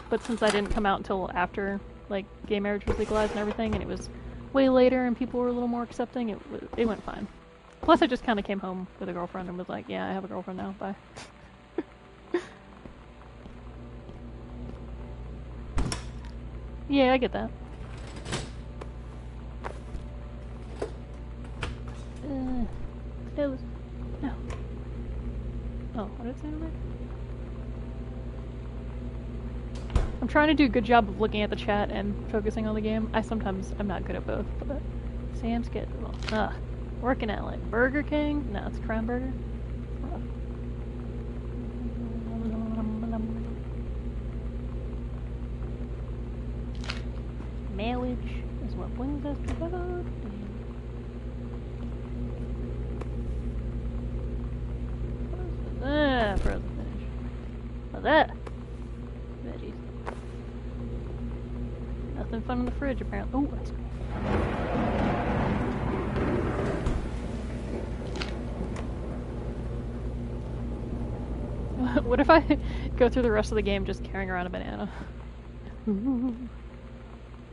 But since I didn't come out until after, like, gay marriage was legalized and everything, and it was way later and people were a little more accepting, it went fine. Plus, I just kind of came home with a girlfriend and was like, yeah, I have a girlfriend now, bye. Yeah, I get that. toast. No. Oh, what did it say over there? I'm trying to do a good job of looking at the chat and focusing on the game. I'm not good at both, but Sam's schedule. Working at like Burger King? No, it's Crown Burger. Marriage is what brings us together. Frozen finish. What's that? Veggies. Nothing fun in the fridge, apparently. Oh, ice cream. What if I go through the rest of the game just carrying around a banana? Ooh.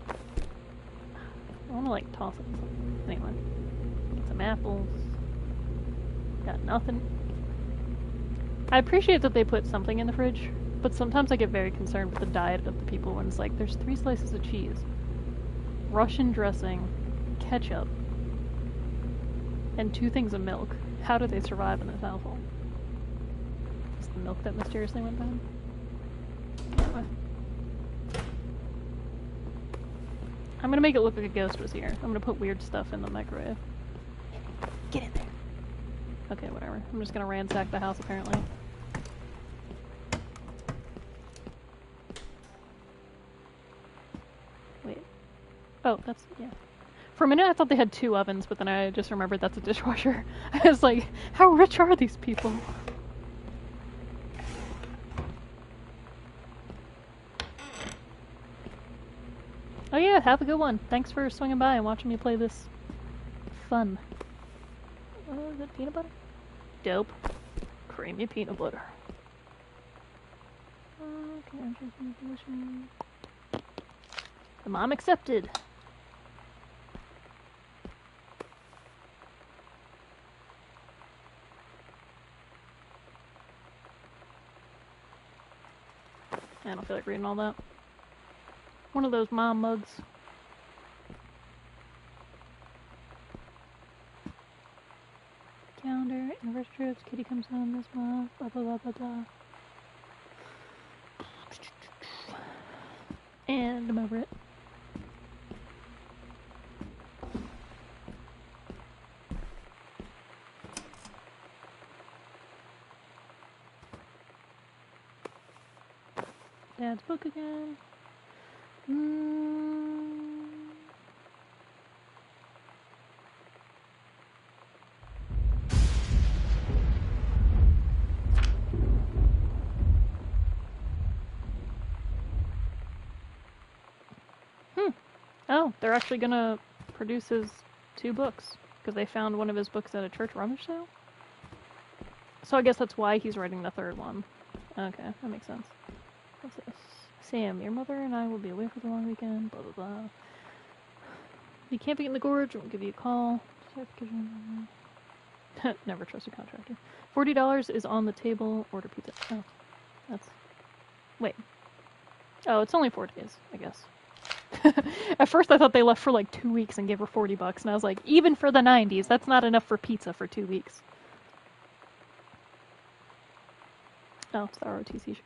I want to like toss it. Anyway, get some apples. Got nothing. I appreciate that they put something in the fridge, but sometimes I get very concerned with the diet of the people when it's like there's 3 slices of cheese, Russian dressing, ketchup, and 2 things of milk. How do they survive in this household? Is the milk that mysteriously went bad? Anyway. I'm gonna make it look like a ghost was here. I'm gonna put weird stuff in the microwave. Get in there. Okay, whatever. I'm just gonna ransack the house, apparently. Wait. Oh, that's... yeah. For a minute I thought they had 2 ovens, but then I just remembered that's a dishwasher. I was like, how rich are these people? Oh yeah, have a good one. Thanks for swinging by and watching me play this fun. Is it peanut butter? Dope. Creamy peanut butter. Okay, the mom accepted. I don't feel like reading all that. One of those mom mugs. Calendar, anniversary trips, Kitty comes home this month, blah blah blah blah blah. And I'm over it. Dad's book again. Oh, they're actually gonna produce his 2 books, because they found one of his books at a church rummage sale. So I guess that's why he's writing the 3rd one. Okay, that makes sense. What's this? Sam, your mother and I will be away for the long weekend, blah blah blah. Be camping in the gorge, we'll give you a call. Never trust a contractor. $40 is on the table, order pizza. Oh, that's... wait. Oh, it's only 4 days, I guess. At first I thought they left for like 2 weeks and gave her $40, and I was like, even for the 90s, that's not enough for pizza for 2 weeks. Oh, it's the ROTC.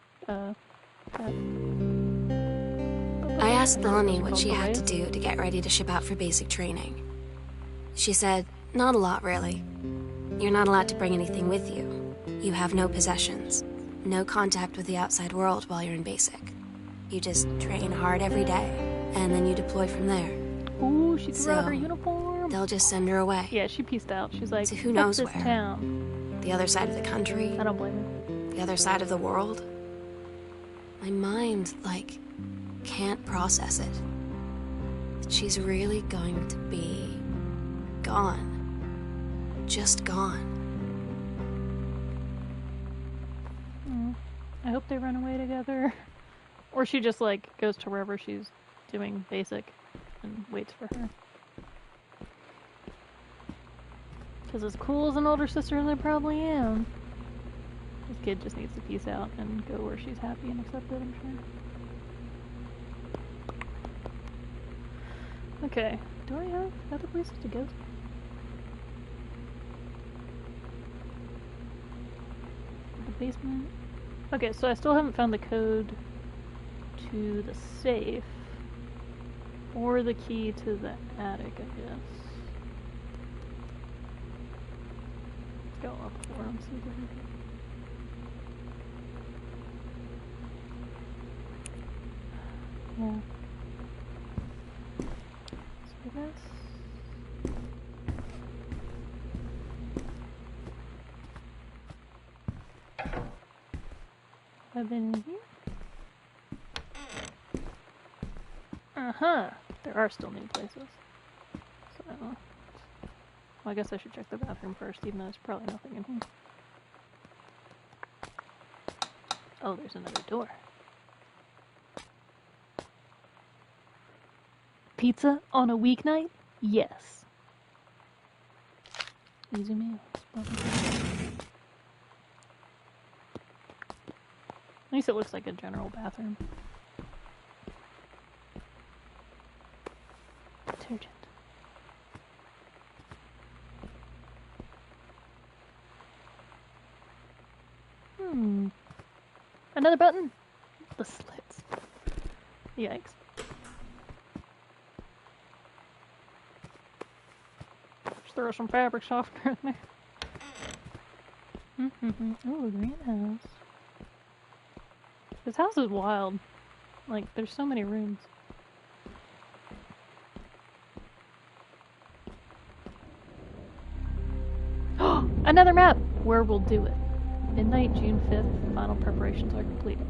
I asked Melanie what she had to do to get ready to ship out for basic training. She said, not a lot, really. You're not allowed to bring anything with you. You have no possessions, no contact with the outside world while you're in basic. You just train hard every day, and then you deploy from there. Ooh, she threw out her So, uniform. They'll just send her away. Yeah, she pieced out. She's like, To who knows "Fuck this where." town. The other side of the country, I don't blame her. the other side of the world. My mind, like, can't process it. That she's really going to be gone. Just gone. I hope they run away together. Or she just, like, goes to wherever she's doing basic and waits for her. Because as cool as an older sister as I probably am, this kid just needs to peace out and go where she's happy and accepted, I'm sure. Okay, do I have other places to go? basement. Okay, so I still haven't found the code to the safe. Or the key to the attic, I guess. Let's go up for him, see if we can... Yeah. So I guess... I've been in here? Uh-huh! There are still new places. So... Well, I guess I should check the bathroom first, even though there's probably nothing in here. Oh, there's another door. Pizza on a weeknight? Yes. Easy meals. At least it looks like a general bathroom. Detergent. Another button? The slits. Yikes. Just throw some fabric softener in there. Oh, a greenhouse. This house is wild. Like, there's so many rooms. Another map! Where we'll do it. Midnight, June 5th, final preparations are completed.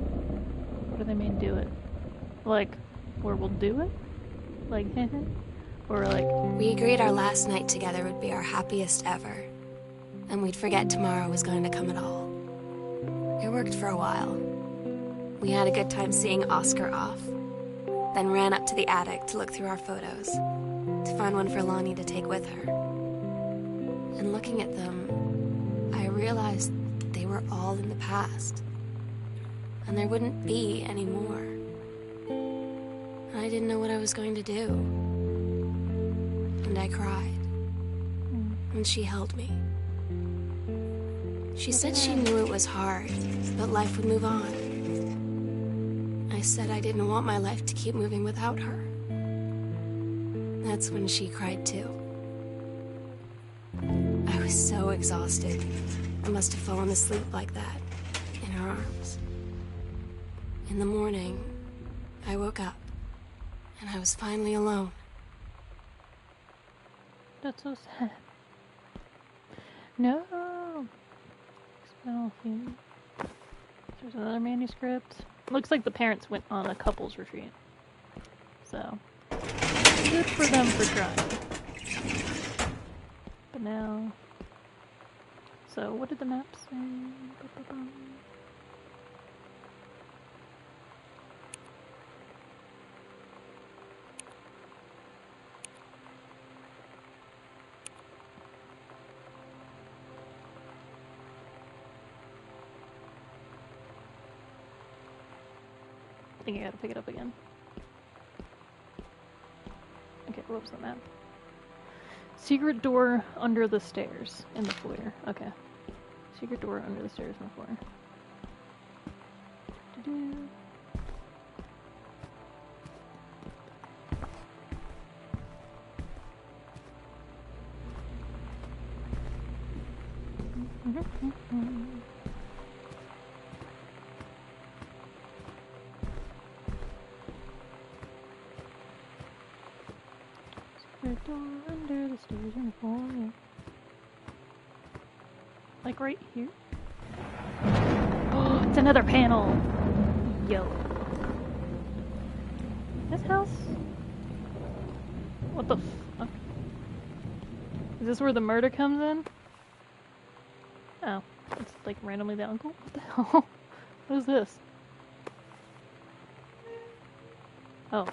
What do they mean, do it? Like, where we'll do it? Like, or like... We agreed our last night together would be our happiest ever. And we'd forget tomorrow was going to come at all. It worked for a while. We had a good time seeing Oscar off. Then ran up to the attic to look through our photos. To find one for Lonnie to take with her. And looking at them, I realized they were all in the past. And there wouldn't be any more. And I didn't know what I was going to do. And I cried. And she held me. She said she knew it was hard, but life would move on. I said I didn't want my life to keep moving without her. That's when she cried too. I was so exhausted. I must have fallen asleep like that, in her arms. In the morning, I woke up, and I was finally alone. That's so sad. No! Expel theme. There's another manuscript. Looks like the parents went on a couples retreat. So, good for them for trying. But now... So, what did the map say? I think I gotta pick it up again. Okay, what was the map? Secret door under the stairs in the foyer. Okay. Secret door under the stairs in the foyer. Doo-doo. Secret door under the stairs in the foyer. Like right here? Oh, it's another panel! Yo. This house? What the fuck? Is this where the murder comes in? Oh. It's like randomly the uncle? What the hell? What is this? Oh.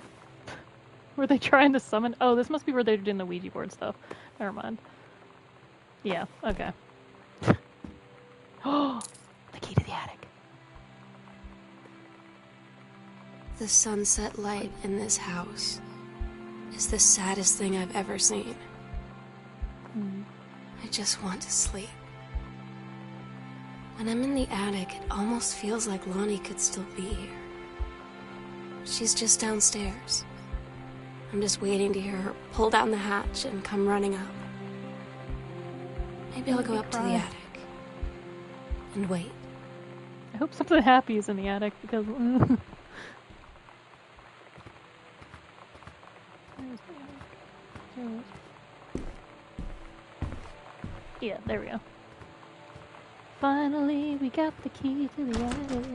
Were they trying to summon? Oh, this must be where they're doing the Ouija board stuff. Never mind. Yeah, okay. Oh, the key to the attic. The sunset light in this house is the saddest thing I've ever seen. I just want to sleep. When I'm in the attic, it almost feels like Lonnie could still be here. She's just downstairs. I'm just waiting to hear her pull down the hatch and come running up. Maybe I'll go up to the attic and wait. I hope something happy is in the attic because. Where's the attic? There it is. Yeah, there we go. Finally, we got the key to the attic.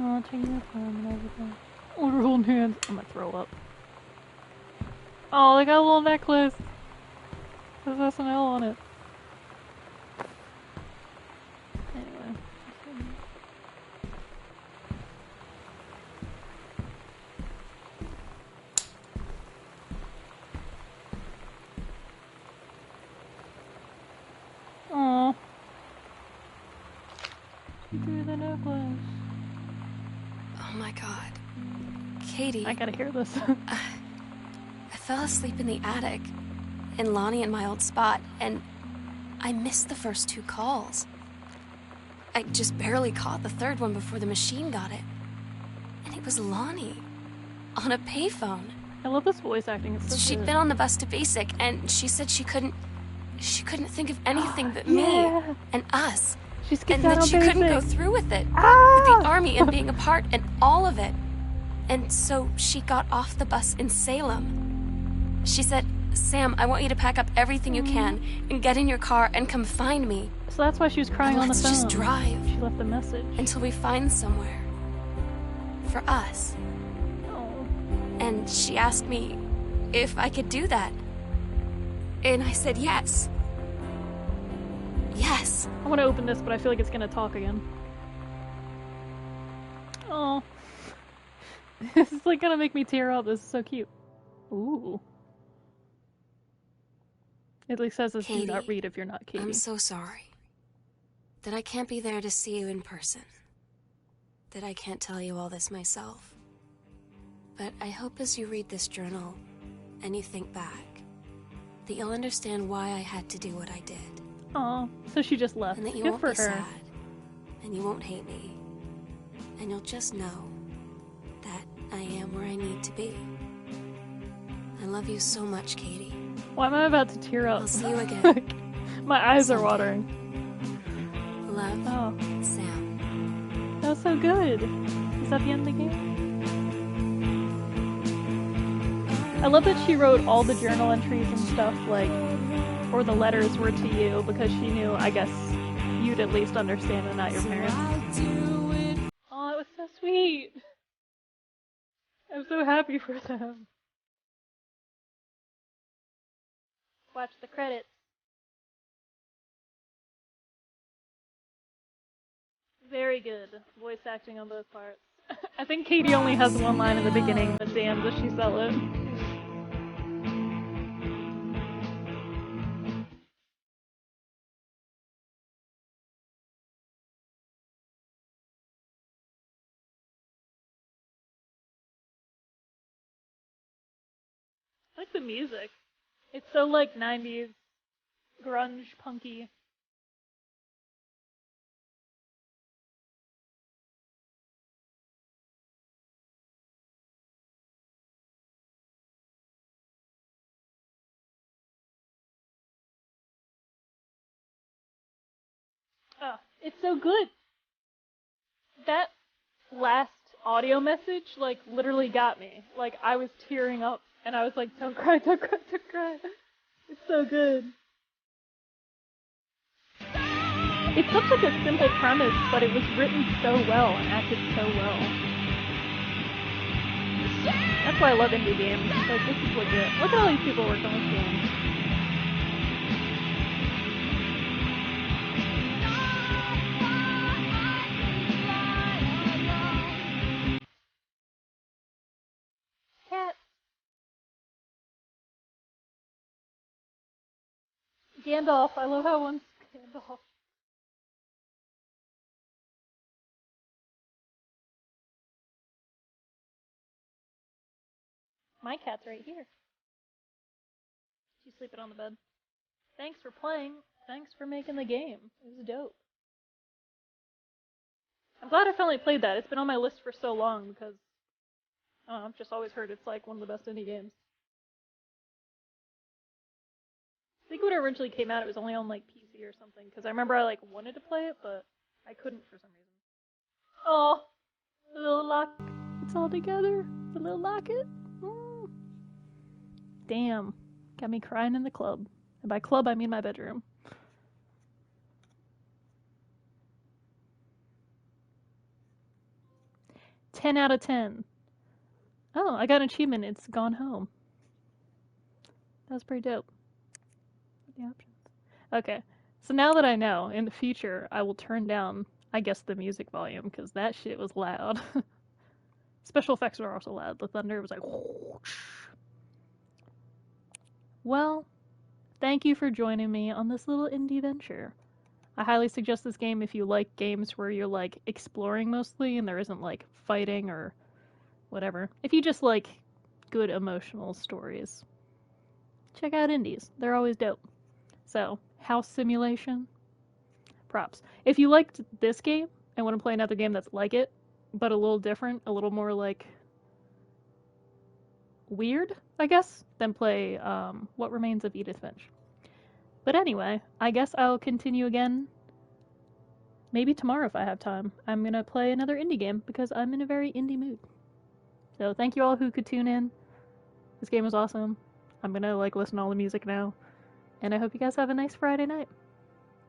Oh, turn your phone and everything. Oh, we're holding hands. I'm gonna throw up. Oh, they got a little necklace. There's SNL on it. Anyway. Aww. She threw the necklace. Oh my god. Katie. I gotta hear this. I fell asleep in the attic, in Lonnie and my old spot, and I missed the first 2 calls. I just barely caught the third one before the machine got it. And it was Lonnie, on a payphone. I love this voice acting. It's so She'd good. been on the bus to basic, and she said she couldn't think of anything but me and us. She skipped And out that on she couldn't go basic. through with it. Ah! With the army and being a part and all of it. And so she got off the bus in Salem. She said, "Sam, I want you to pack up everything you can and get in your car and come find me. So that's why she was crying on the Let's phone. just drive She left a message. until we find somewhere. For us." Oh. And she asked me if I could do that. And I said yes. Yes. I want to open this, but I feel like it's gonna talk again. Oh. This is like gonna make me tear up. This is so cute. Ooh. It like says this, do not Katie, read if you're not Katie. I'm so sorry that I can't be there to see you in person. That I can't tell you all this myself. But I hope as you read this journal and you think back, that you'll understand why I had to do what I did. Aw, so she just left. And that you Good won't for be her. sad. And you won't hate me. And you'll just know that I am where I need to be. I love you so much, Katie. Why am I about to tear up? I'll see you again. My eyes are Someday. watering. Love, Oh, Sam. that was so good. Is that the end of the game? I love that she wrote all the journal entries and stuff, like, or the letters were to you, because she knew, I guess, you'd at least understand and not your parents. Oh, it was so sweet. I'm so happy for them. Watch the credits. Very good. Voice acting on both parts. I think Katie only has one line in the beginning, but damn, does she sell it. I like the music. It's so like 90s grunge punky. Oh, it's so good. That last audio message, like, literally got me. Like, I was tearing up, and I was like, don't cry, don't cry, don't cry. It's so good. It's such like a simple premise, but it was written so well and acted so well. That's why I love indie games. It's like, this is legit. Look at all these people working on this game. Gandalf. I love how one's Gandalf. My cat's right here. She's sleeping on the bed. Thanks for playing. Thanks for making the game. It was dope. I'm glad I finally played that. It's been on my list for so long because I've just always heard it's like one of the best indie games. I think when it originally came out, it was only on like PC or something. Because I remember I like wanted to play it, but I couldn't for some reason. Oh, the little lock. It's all together. The little locket. Mm. Damn, got me crying in the club. And by club, I mean my bedroom. "10 out of 10. Oh, I got an achievement. It's gone home. That was pretty dope. What are the options? Okay, so now that I know, in the future, I will turn down, I guess, the music volume, because that shit was loud. Special effects were also loud. The thunder was like, whoosh. Well, thank you for joining me on this little indie venture. I highly suggest this game if you like games where you're like exploring mostly and there isn't like fighting or whatever. If you just like good emotional stories, check out indies. They're always dope. So, House Simulation, props. If you liked this game and want to play another game that's like it, but a little different, a little more like weird, I guess, then play What Remains of Edith Finch. But anyway, I guess I'll continue again maybe tomorrow if I have time. I'm gonna play another indie game because I'm in a very indie mood. So thank you all who could tune in. This game was awesome. I'm gonna like listen to all the music now. And I hope you guys have a nice Friday night.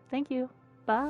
Thank you. Bye.